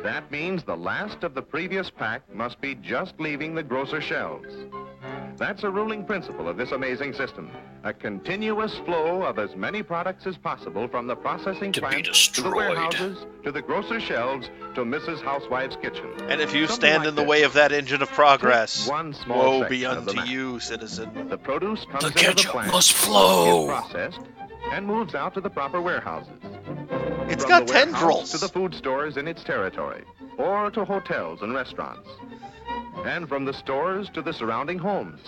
That means the last of the previous pack must be just leaving the grocer shelves. That's a ruling principle of this amazing system. A continuous flow of as many products as possible from the processing plant to the warehouses, to the grocer shelves, to Mrs. Housewife's kitchen. And if you stand in the way of that engine of progress, woe be unto you, citizen. The produce comes the into the ketchup plant, must flow. is processed, and moves out to the proper warehouses. It's From got the warehouse tendrils. to the food stores in its territory, or to hotels and restaurants. And from the stores to the surrounding homes.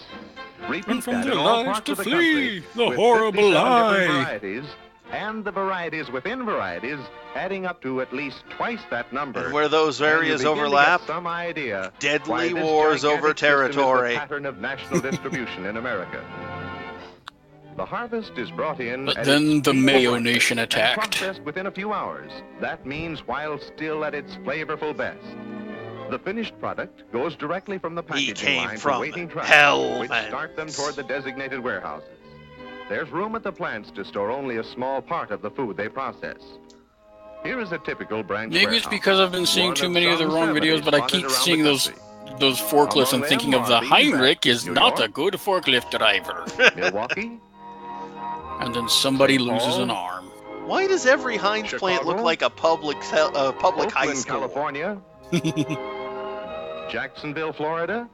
Repeat And from that the in all lives parts to of the flee, country, the with horrible 57 different lie. varieties, and the varieties within varieties, adding up to at least twice that number. And where those areas overlap, some idea deadly why this wars over gigantic system is the territory. pattern of national distribution in America. The harvest is brought in. But at then its the peak Mayo and Nation attacked. processed within a few hours. That means while still at its flavorful best. The finished product goes directly from the packaging line to waiting trucks, which start them toward the designated warehouses. There's room at the plants to store only a small part of the food they process. Here is a typical branch Maybe it's because I've been seeing too many of the wrong videos, but I keep seeing those forklifts and thinking of the Heinrich is not a good forklift driver. Milwaukee. And then somebody loses an arm. Why does every Heinz plant look like a public high school? California. Jacksonville, Florida.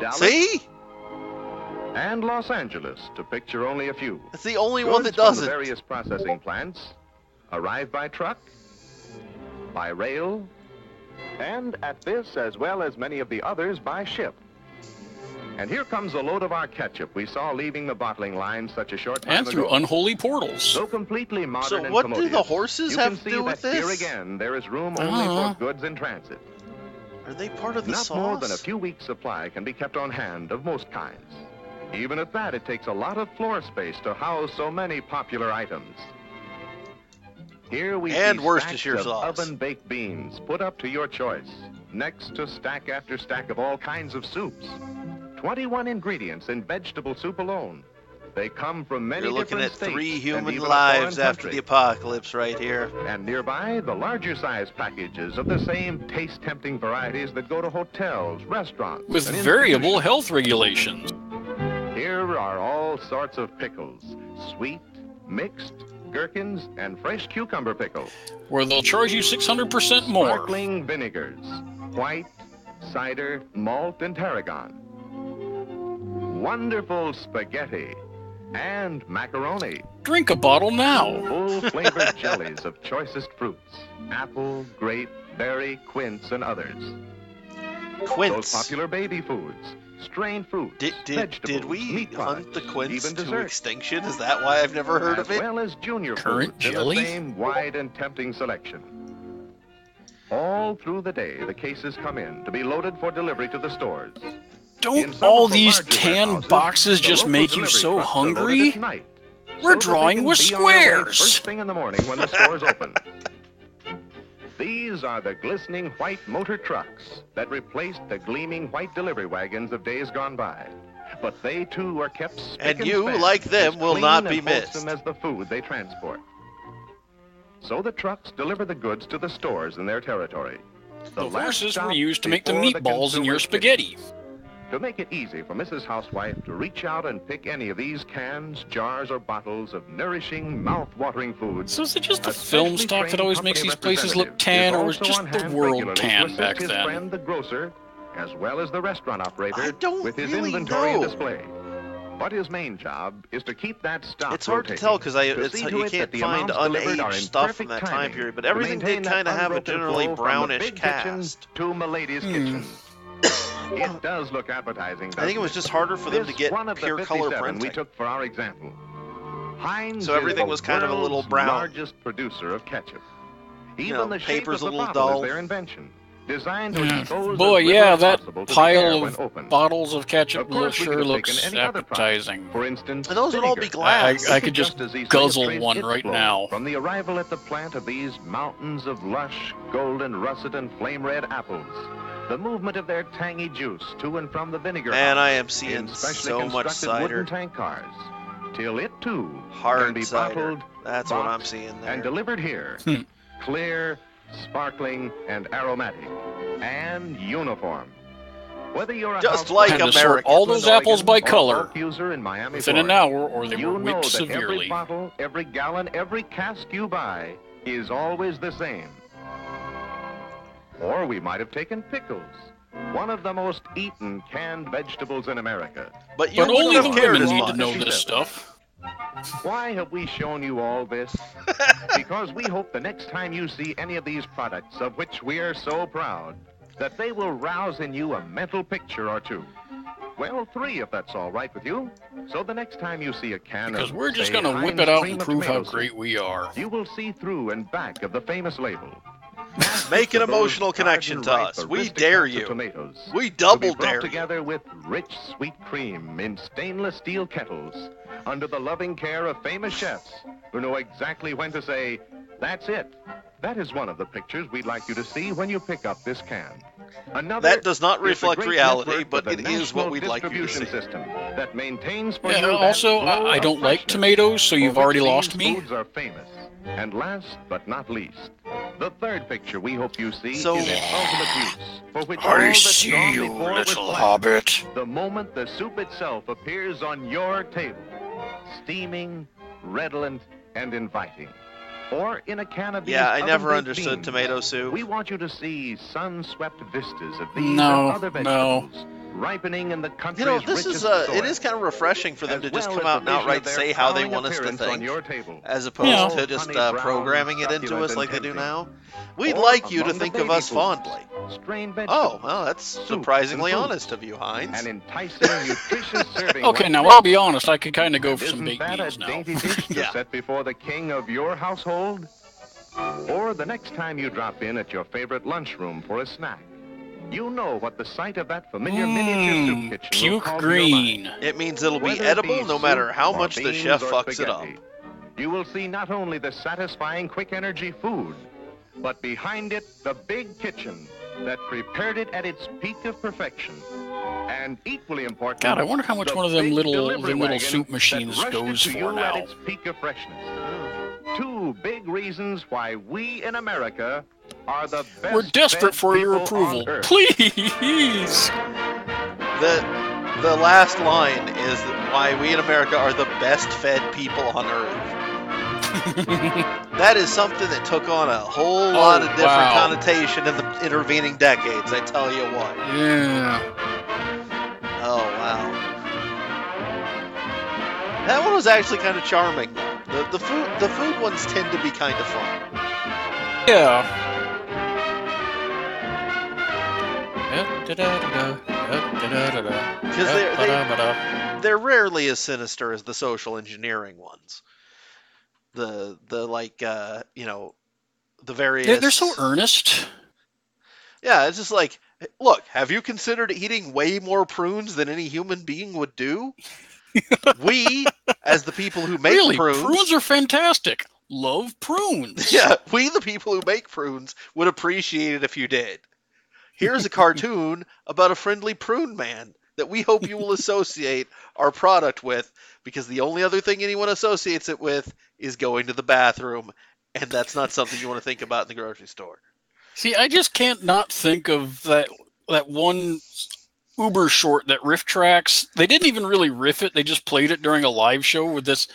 Dallas. See? And Los Angeles, to picture only a few. It's the only Goods one that from doesn't. The various processing plants arrive by truck, by rail, and at this, as well as many of the others, by ship. And here comes a load of our ketchup we saw leaving the bottling line such a short time ago. And through unholy portals. So completely modern so and what commodious. do the horses have to do with this? Here again, there is room only for goods in transit. Are they part of the sauce? sauce? Not more than a few weeks' supply can be kept on hand of most kinds. Even at that, it takes a lot of floor space to house so many popular items. Here we see stacks of oven-baked beans put up to your choice, next to stack after stack of all kinds of soups. 21 ingredients in vegetable soup alone. They come from many different states. You're looking at 3 human lives after the apocalypse right here. And nearby, the larger size packages of the same taste-tempting varieties that go to hotels, restaurants. With variable health regulations. Here are all sorts of pickles, sweet, mixed, gherkins, and fresh cucumber pickle. Where they'll charge you 600% more. Sparkling vinegars, white, cider, malt, and tarragon. Wonderful spaghetti and macaroni. Drink a bottle now. Full-flavored jellies of choicest fruits, apple, grape, berry, quince, and others. Quince. Those popular baby foods. Strained fruits, did we hunt the quince to extinction? Is that why I've never heard of it? As well as junior currant foods jelly? In the same wide and tempting selection. All through the day, the cases come in to be loaded for delivery to the stores. Don't all these canned boxes just make you so hungry? We're drawing with squares. First thing in the morning when the stores open. These are the glistening white motor trucks that replaced the gleaming white delivery wagons of days gone by. But they too are kept spick and you, like them, will not be missed. As the food they transport. So the trucks deliver the goods to the stores in their territory. The horses were used to make the meatballs in your spaghetti. To make it easy for Mrs. Housewife to reach out and pick any of these cans, jars, or bottles of nourishing, mouth-watering foods. So is it just the film stock that always makes these places look tan, or was just the world tan back then? His friend, the grocer, as well as the restaurant operator, with his really inventory and display. But his main job is to keep that stock It's hard to tell because you can't find unaged stuff from that time period, but everything did kind of have a generally brownish cast. To Milady's kitchen. It does look appetizing. I think it was just harder for them to get pure color printing. We took for our example. Heinz so everything was kind of a little brown. Largest producer of ketchup. Even the paper's shape a of the little bottle dull. is their invention. Designed to expose boy, yeah, that pile of bottles of ketchup sure looks appetizing. For instance, and those would all be glass. I could just guzzle one right now. From the arrival at the plant of these mountains of lush, golden, russet, and flame red apples, the movement of their tangy juice to and from the vinegar. And I am seeing so much cider. Wooden tank cars, till it too Hard can be cider. bottled, That's what I'm seeing there. and delivered here, clear, sparkling, and aromatic, and uniform. Whether you're a just like America, all those apples by color user in Miami, within an hour, or they were whipped that severely. Every bottle, every gallon, every cask you buy is always the same. Or we might have taken pickles, one of the most eaten canned vegetables in America. But only the women need to know this stuff. Why have we shown you all this? Because we hope the next time you see any of these products of which we are so proud, that they will rouse in you a mental picture or two. Well, 3 if that's all right with you. So the next time you see a can because of, we're just going to whip it out and prove how great we are. You will see through and back of the famous label. Make an emotional connection to us. We dare you. We double dare you. Together with rich, sweet cream in stainless steel kettles under the loving care of famous chefs who know exactly when to say, that's it. That is one of the pictures we'd like you to see when you pick up this can. Another that does not reflect reality, but it is what we'd like you to see. System that maintains for also, I don't like tomatoes, so you've already lost me. Foods are famous. And last but not least, the third picture we hope you see So, is its ultimate use, for which all I that's see gone you, before was little left. hobbit. The moment the soup itself appears on your table, steaming, redolent, and inviting. Or in a can of these yeah, I never oven-baked understood beans. tomato soup. We want you to see sun-swept vistas of these No, and other vegetables ripening in the country's You know, this richest is soil. it is kind of refreshing for them As to just well come as out and the vision outright of their say how they flowering want us to appearance on think, your table. as opposed Yeah. to just Honey brown, programming it into succulent us like and they do tempting. now. We'd Or like you to among the think of baby us foods, fondly. strained Oh, vegetables, well, that's soups surprisingly and fruits, honest of you, Heinz. an enticing, nutritious serving. Okay, like now this. I'll be honest. I could kind of go And for some isn't baked that beans a now. dainty dish to Yeah. set before the king of your household? Or the next time you drop in at your favorite lunchroom for a snack, you know what the sight of that familiar miniature soup kitchen will Puke call to your mind. green. It means it'll be Whether it edible no matter soup how or much the beans chef or fucks it up. spaghetti, you will see not only the satisfying quick energy food, but behind it, the big kitchen that prepared it at its peak of perfection. And equally important, God, I wonder how much the one of them Big little Delivery Wagon soup that machines rushed it goes to for you now. at its peak of freshness. Two big reasons why we in America are the best. We're desperate fed for your people on approval. earth. Please. The last line is why we in America are the best fed people on earth. That is something that took on a whole lot of different connotation in the intervening decades, I tell you what. Yeah. Oh, wow. That one was actually kind of charming, though. The food ones tend to be kind of fun. Yeah. Because they're rarely as sinister as the social engineering ones. The various... They're so earnest. Yeah, it's just like, look, have you considered eating way more prunes than any human being would do? We, as the people who make really, prunes are fantastic. Love prunes. Yeah, we, the people who make prunes, would appreciate it if you did. Here's a cartoon about a friendly prune man that we hope you will associate our product with, because the only other thing anyone associates it with is going to the bathroom, and that's not something you want to think about in the grocery store. See, I just can't not think of that one Uber short that Riff Tracks. They didn't even really riff it. They just played it during a live show with this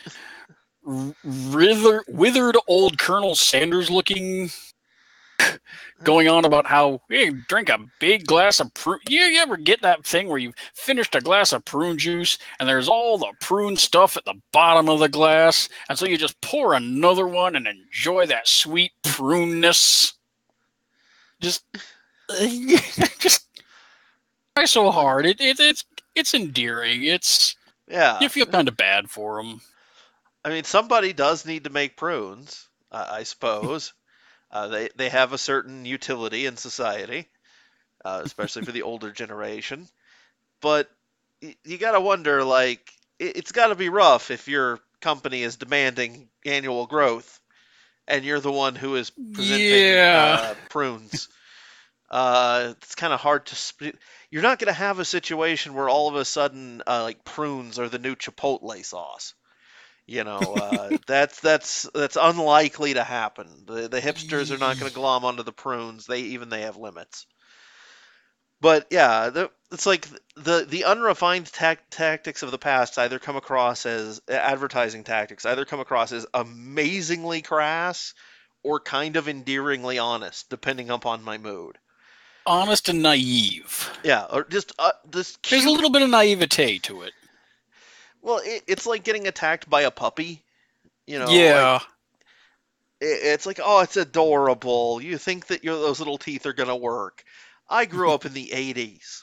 withered old Colonel Sanders looking going on about how you drink a big glass of prune. You ever get that thing where you've finished a glass of prune juice and there's all the prune stuff at the bottom of the glass, and so you just pour another one and enjoy that sweet pruneness. Just try so hard. It's endearing. You feel kind of bad for them. I mean, somebody does need to make prunes, I suppose. They have a certain utility in society, especially for the older generation. But you got to wonder, like, it's got to be rough if your company is demanding annual growth and you're the one who is presenting prunes. It's kind of hard to... You're not going to have a situation where all of a sudden, like, prunes are the new Chipotle sauce. You know, that's unlikely to happen. The hipsters are not going to glom onto the prunes. They have limits. But yeah, it's like the unrefined tactics of the past either come across as advertising tactics, either come across as amazingly crass or kind of endearingly honest, depending upon my mood. Honest and naive. Yeah, or just cute. There's a little bit of naivete to it. Well, it's like getting attacked by a puppy. You know, yeah. Like, it's like, oh, it's adorable. You think that those little teeth are gonna work. I grew up in the 80s.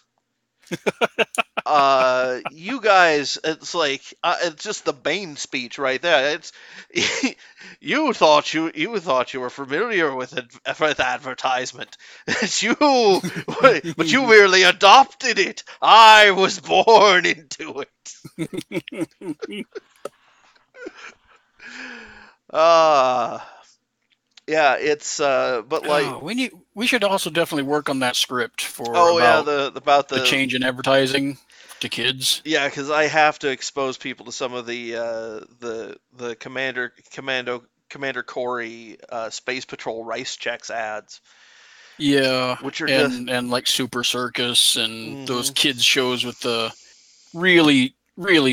You guys, it's like it's just the Bane speech right there. It's you thought you were familiar with advertisement, but you merely adopted it. I was born into it. Yeah, it's but like we should also definitely work on that script for about the change in advertising to kids. Yeah, because I have to expose people to some of the commando Commander Corey Space Patrol Rice Checks ads. Yeah, which are and like Super Circus and those kids shows with the really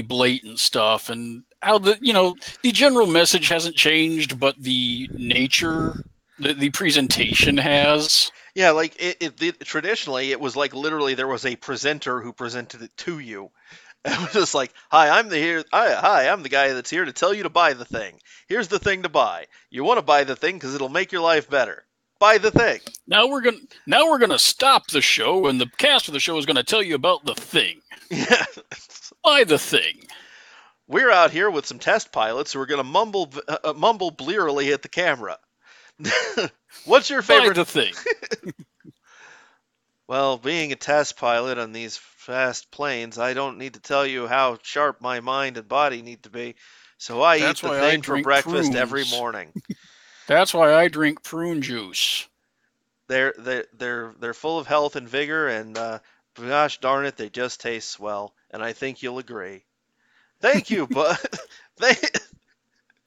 blatant stuff, and how the general message hasn't changed, but the nature, the presentation has. Yeah, like traditionally it was like literally there was a presenter who presented it to you. It was just like, hi, I'm the guy that's here to tell you to buy the thing. Here's the thing to buy. You want to buy the thing because it'll make your life better. Buy the thing. Now we're gonna stop the show, and the cast of the show is gonna tell you about the thing. Yeah. Buy the thing. We're out here with some test pilots who are gonna mumble blearily at the camera. What's your favorite? Buy the thing. Well, being a test pilot on these fast planes, I don't need to tell you how sharp my mind and body need to be. So I eat the thing for breakfast every morning. That's why I drink prune juice. They're full of health and vigor, and gosh darn it, they just taste swell. And I think you'll agree. Thank you, but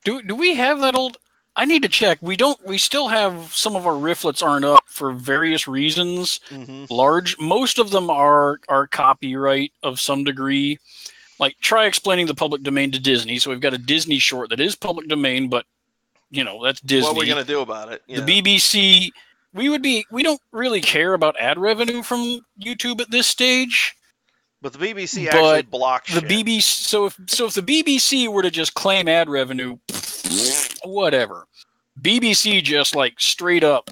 do we have that old? I need to check. We don't. We still have some of our rifflets aren't up for various reasons. Most of them are copyright of some degree. Like, try explaining the public domain to Disney. So we've got a Disney short that is public domain, but that's Disney. What are we gonna do about it? Yeah. The BBC. We don't really care about ad revenue from YouTube at this stage. But the BBC actually blocks the BBC. So if the BBC were to just claim ad revenue, whatever. BBC just like straight up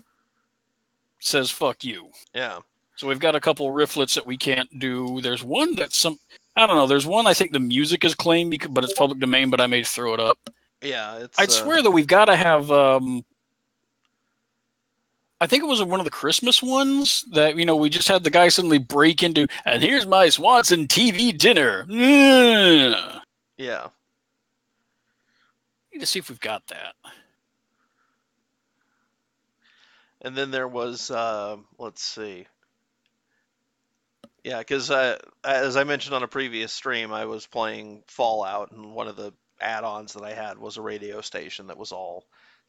says fuck you. Yeah. So we've got a couple rifflets that we can't do. There's one that's I don't know. There's one I think the music is claimed, but it's public domain. But I may throw it up. Yeah. I'd swear that we've got to have. I think it was one of the Christmas ones that, we just had the guy suddenly break into, and here's my Swanson TV dinner. Yeah. Need to see if we've got that. And then there was, let's see. Yeah, because as I mentioned on a previous stream, I was playing Fallout, and one of the add-ons that I had was a radio station that was all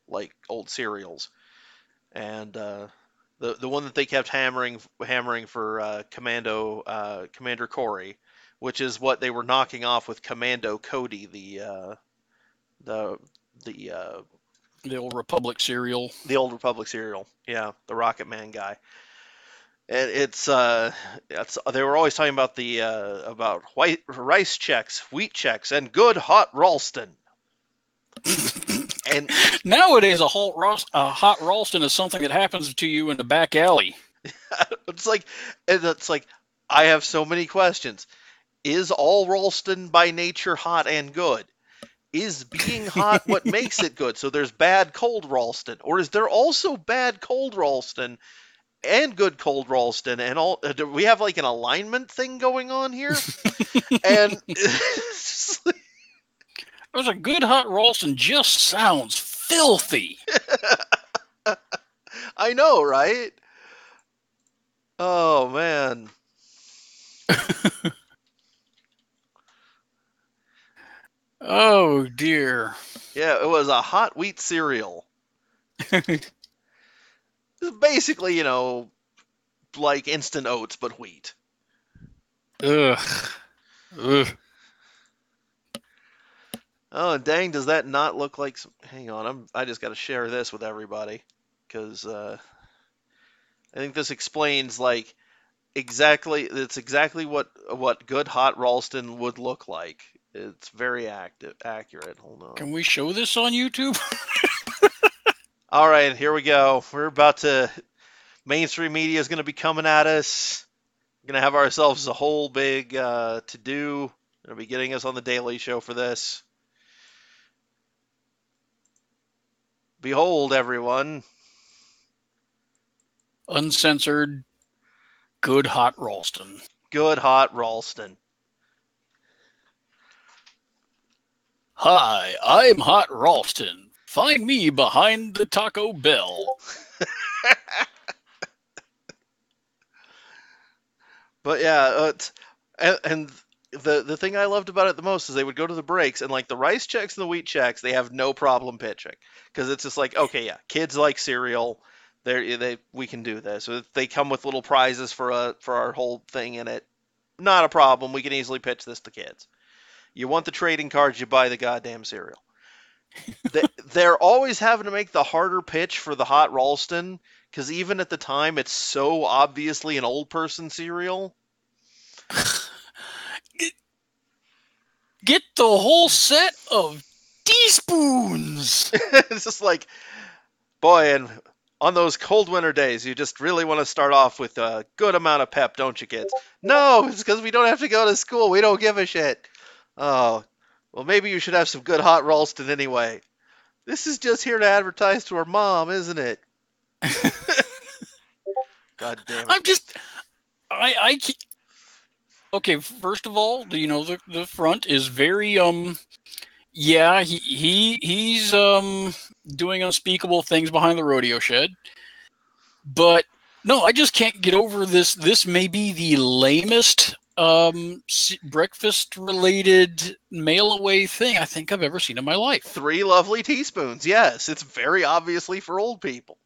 like old serials. And the one that they kept hammering for Commander Corey, which is what they were knocking off with Commando Cody, the old Republic serial. The old Republic serial, yeah, the Rocket Man guy. And it's they were always talking about about white rice checks, wheat checks, and good hot Ralston. And nowadays, a hot Ralston is something that happens to you in the back alley. It's like I have so many questions. Is all Ralston by nature hot and good? Is being hot what makes it good? So there's bad cold Ralston, or is there also bad cold Ralston and good cold Ralston? And all do we have like an alignment thing going on here? And there's a good hot Ralston just sounds filthy. I know, right? Oh, man. Oh, dear. Yeah, it was a hot wheat cereal. It's basically, like instant oats, but wheat. Ugh. Oh, dang, does that not look like some... Hang on, I just got to share this with everybody, because I think this explains, like, it's exactly what good hot Ralston would look like. It's very accurate. Hold on. Can we show this on YouTube? All right, here we go. We're about to... Mainstream media is going to be coming at us. We're going to have ourselves a whole big to-do. They're going to be getting us on the Daily Show for this. Behold, everyone. Uncensored, good hot Ralston. Good hot Ralston. Hi, I'm Hot Ralston. Find me behind the Taco Bell. But yeah, and the thing I loved about it the most is they would go to the breaks, and like the Rice Chex and the Wheat Chex, they have no problem pitching, because it's just like, okay, yeah, kids like cereal, we can do this. So they come with little prizes for our whole thing in it. Not a problem. We can easily pitch this to kids. You want the trading cards, you buy the goddamn cereal. They're always having to make the harder pitch for the Hot Ralston, because even at the time, it's so obviously an old person cereal. Get the whole set of teaspoons. It's just like, boy, and on those cold winter days, you just really want to start off with a good amount of pep, don't you, kids? No, it's because we don't have to go to school. We don't give a shit. Oh, well, maybe you should have some good Hot Ralston anyway. This is just here to advertise to our mom, isn't it? God damn it. I okay, first of all, the front is very yeah, he's doing unspeakable things behind the rodeo shed. But no, I just can't get over this. This may be the lamest breakfast related mail away thing I think I've ever seen in my life. 3 lovely teaspoons. Yes, it's very obviously for old people.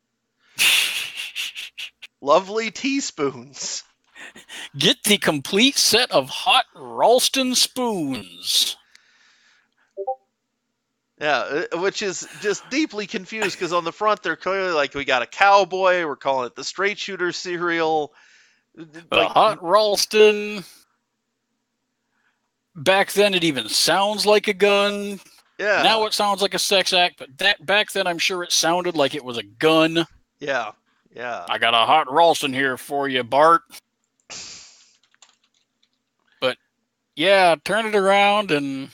Lovely teaspoons. Get the complete set of Hot Ralston spoons. Yeah, which is just deeply confused, because on the front they're clearly like, we got a cowboy, we're calling it the straight shooter cereal. Like, Hot Ralston. Back then it even sounds like a gun. Yeah. Now it sounds like a sex act, but back then I'm sure it sounded like it was a gun. Yeah, yeah. I got a Hot Ralston here for you, Bart. But yeah, turn it around. And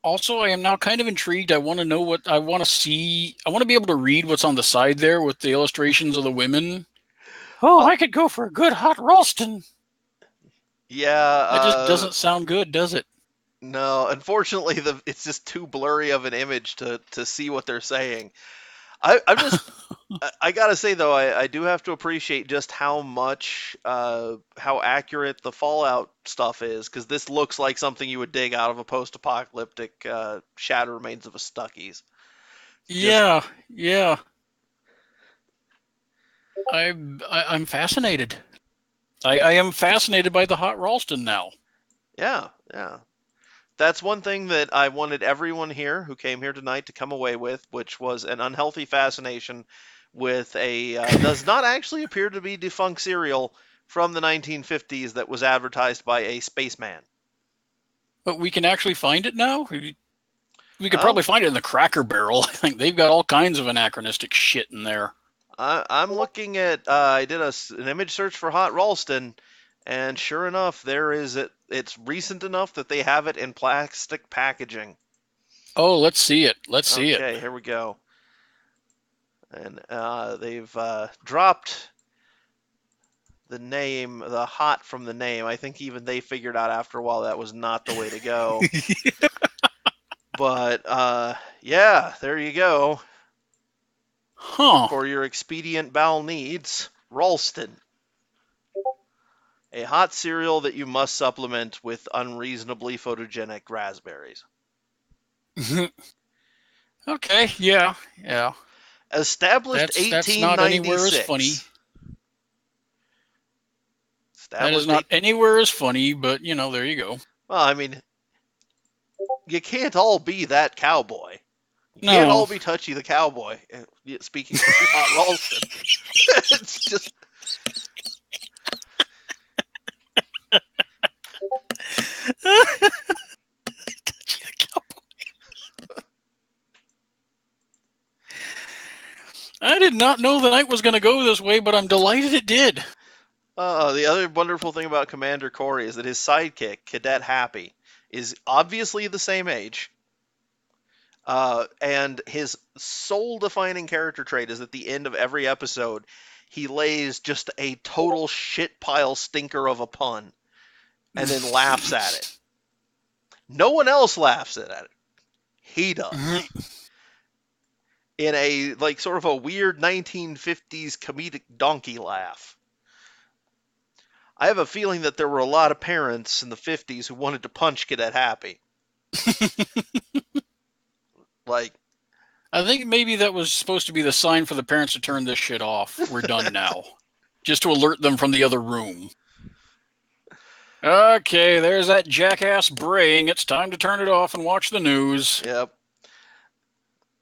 also, I am now kind of intrigued. I want to know what I want to see. I want to be able to read what's on the side there with the illustrations of the women. Oh, I could go for a good Hot Ralston. Yeah. That just doesn't sound good, does it? No, unfortunately, it's just too blurry of an image to see what they're saying. I'm just, I gotta say though, I do have to appreciate just how much, how accurate the Fallout stuff is, because this looks like something you would dig out of a post-apocalyptic Shadow Remains of a Stuckey's. Yeah, yeah. I'm fascinated. I am fascinated by the Hot Ralston now. Yeah, yeah. That's one thing that I wanted everyone here who came here tonight to come away with, which was an unhealthy fascination with a does not actually appear to be defunct cereal from the 1950s that was advertised by a spaceman. But we can actually find it now? We could probably find it in the Cracker Barrel. I think they've got all kinds of anachronistic shit in there. I'm looking at, I did an image search for Hot Ralston, and sure enough, there is it. It's recent enough that they have it in plastic packaging. Oh, let's see it. Let's see it. Okay, here we go. And they've dropped the name, the hot from the name. I think even they figured out after a while that was not the way to go. But yeah, there you go. Huh. For your expedient bowel needs, Ralston. A hot cereal that you must supplement with unreasonably photogenic raspberries. Okay, yeah. Established 1896. That's not anywhere as funny. That is not anywhere as funny, but, there you go. Well, I mean, you can't all be that cowboy. You can't all be Touchy the Cowboy. Speaking of Hot Ralston. It's just... Touchy the Cowboy. I did not know the night was going to go this way, but I'm delighted it did. The other wonderful thing about Commander Corey is that his sidekick, Cadet Happy, is obviously the same age. And his soul-defining character trait is at the end of every episode, he lays just a total shit pile stinker of a pun and then laughs at it. No one else laughs at it. He does. In a, sort of a weird 1950s comedic donkey laugh. I have a feeling that there were a lot of parents in the 50s who wanted to punch Cadet Happy. Like, I think maybe that was supposed to be the sign for the parents to turn this shit off. We're done now. Just to alert them from the other room. Okay, there's that jackass braying. It's time to turn it off and watch the news. Yep.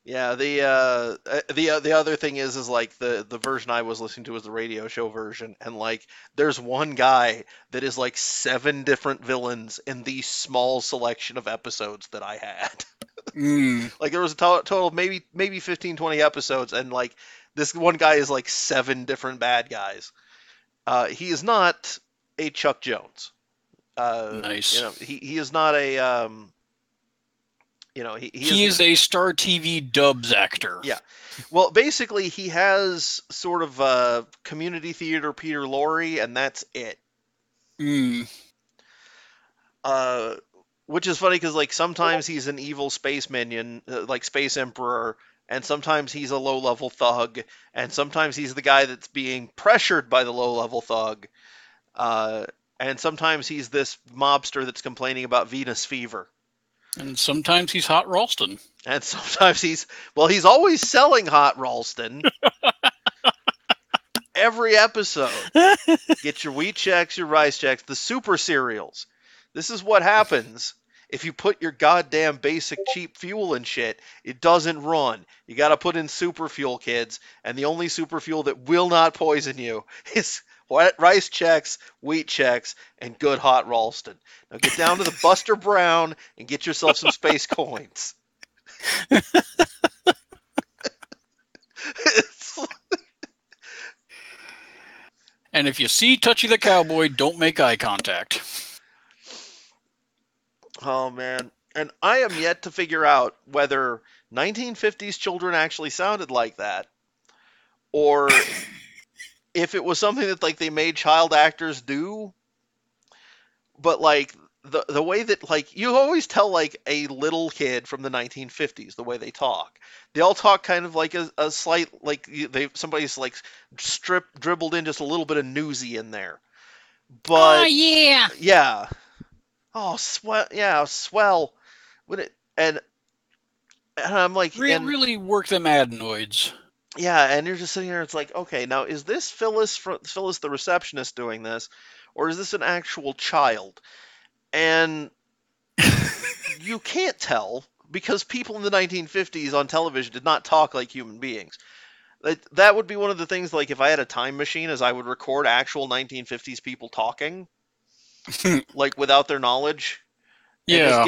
Yeah, the other thing is like the version I was listening to was the radio show version, and like there's one guy that is like 7 different villains in the small selection of episodes that I had. Like there was a total of maybe 15, 20 episodes, and like this one guy is like 7 different bad guys. He is not a Chuck Jones. Nice. You know, he is not a he is a Star TV dubs actor. Yeah. Well, basically, he has sort of community theater Peter Lorre, and that's it. Which is funny because, like, sometimes he's an evil space minion, like Space Emperor, and sometimes he's a low-level thug, and sometimes he's the guy that's being pressured by the low-level thug, and sometimes he's this mobster that's complaining about Venus fever. And sometimes he's Hot Ralston. And sometimes he's always selling Hot Ralston. Every episode. Get your wheat checks, your rice checks, the super cereals. This is what happens if you put your goddamn basic cheap fuel in shit. It doesn't run. You got to put in super fuel, kids. And the only super fuel that will not poison you is rice checks, wheat checks, and good Hot Ralston. Now get down to the Buster Brown and get yourself some space coins. And if you see Touchy the Cowboy, don't make eye contact. Oh, man. And I am yet to figure out whether 1950s children actually sounded like that, or if it was something that, like, they made child actors do. But, like, the way that, like, you always tell, like, a little kid from the 1950s the way they talk. They all talk kind of like a slight, like, somebody's, like, dribbled in just a little bit of newsy in there. But, oh, yeah. Yeah. Oh, swell. Yeah, swell. And I'm like... really work them adenoids. Yeah, and you're just sitting there, it's like, okay, now is this Phyllis the receptionist doing this, or is this an actual child? And you can't tell, because people in the 1950s on television did not talk like human beings. That would be one of the things, like, if I had a time machine, is I would record actual 1950s people talking, like, without their knowledge. Yeah.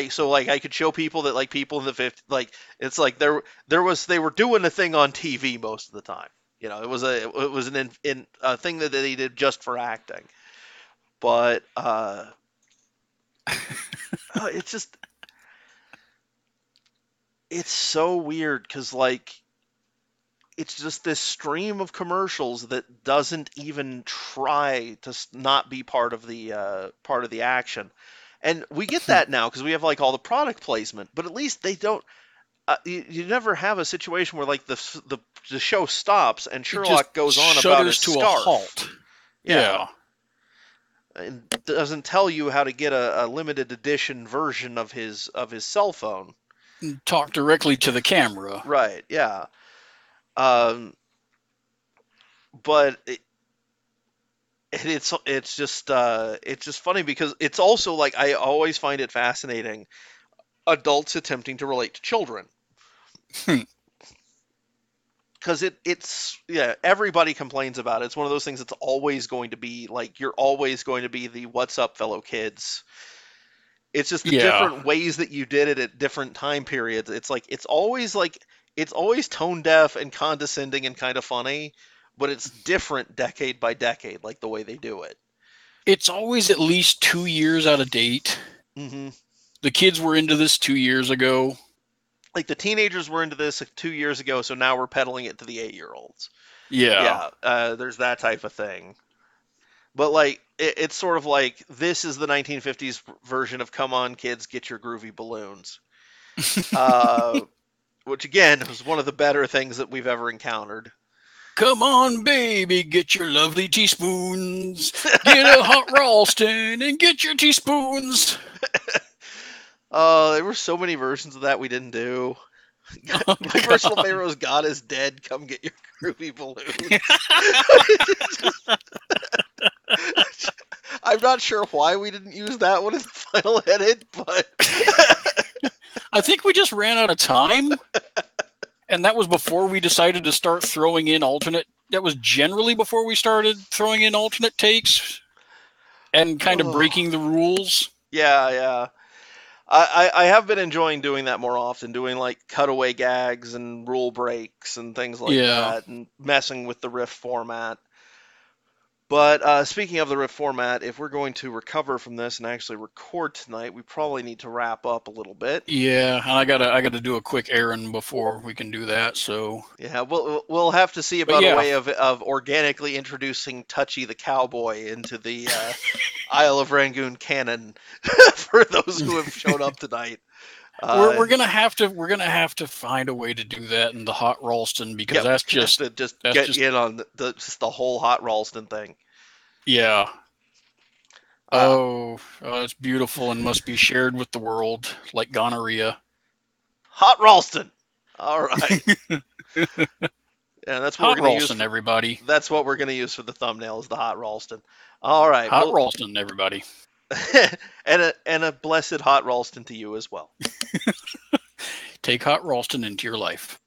So I could show people that, like, people in the 50s, like, it's like they were doing a thing on TV most of the time. You know, it was a thing that they did just for acting. But it's just, it's so weird because, like, it's just this stream of commercials that doesn't even try to not be part of the action. And we get that now because we have, like, all the product placement, but at least they don't. You never have a situation where, like, the show stops and Sherlock goes on about his to scarf. A halt. Yeah. And doesn't tell you how to get a limited edition version of his cell phone. Talk directly to the camera. Right. Yeah. But it's just funny because it's also, like, I always find it fascinating, adults attempting to relate to children. Because it's everybody complains about it. It's one of those things that's always going to be, like, you're always going to be the what's up, fellow kids. It's just the different ways that you did it at different time periods. It's always tone deaf and condescending and kind of funny, but it's different decade by decade, like the way they do it. It's always at least 2 years out of date. Mm-hmm. The kids were into this 2 years ago. Like, the teenagers were into this 2 years ago, so now we're peddling it to the 8-year-olds. Yeah. There's that type of thing. But, like, it's sort of like, this is the 1950s version of Come On Kids, Get Your Groovy Balloons. Which, again, was one of the better things that we've ever encountered. Come on, baby, get your lovely teaspoons. Get a hot Ralston and get your teaspoons. There were so many versions of that we didn't do. Oh, my personal favorite was God is Dead, come get your groovy balloons. I'm not sure why we didn't use that one in the final edit, but... I think we just ran out of time. And that was before we decided to start throwing in alternate. That was generally before we started throwing in alternate takes and kind of breaking the rules. Yeah. I have been enjoying doing that more often, doing like cutaway gags and rule breaks and things like that, and messing with the riff format. But speaking of the riff format, if we're going to recover from this and actually record tonight, we probably need to wrap up a little bit. Yeah, and I gotta do a quick errand before we can do that. So yeah, we'll have to see about a way of organically introducing Touchy the Cowboy into the Isle of Rangoon canon for those who have shown up tonight. We're gonna have to find a way to do that in the Hot Ralston, because that's just get in on the whole Hot Ralston thing. Yeah. It's beautiful and must be shared with the world like gonorrhea. Hot Ralston. All right. Yeah, that's what Hot Ralston, everybody. That's what we're gonna use for the thumbnail, is the Hot Ralston. All right. Hot Ralston, everybody. and a blessed Hot Ralston to you as well. Take Hot Ralston into your life.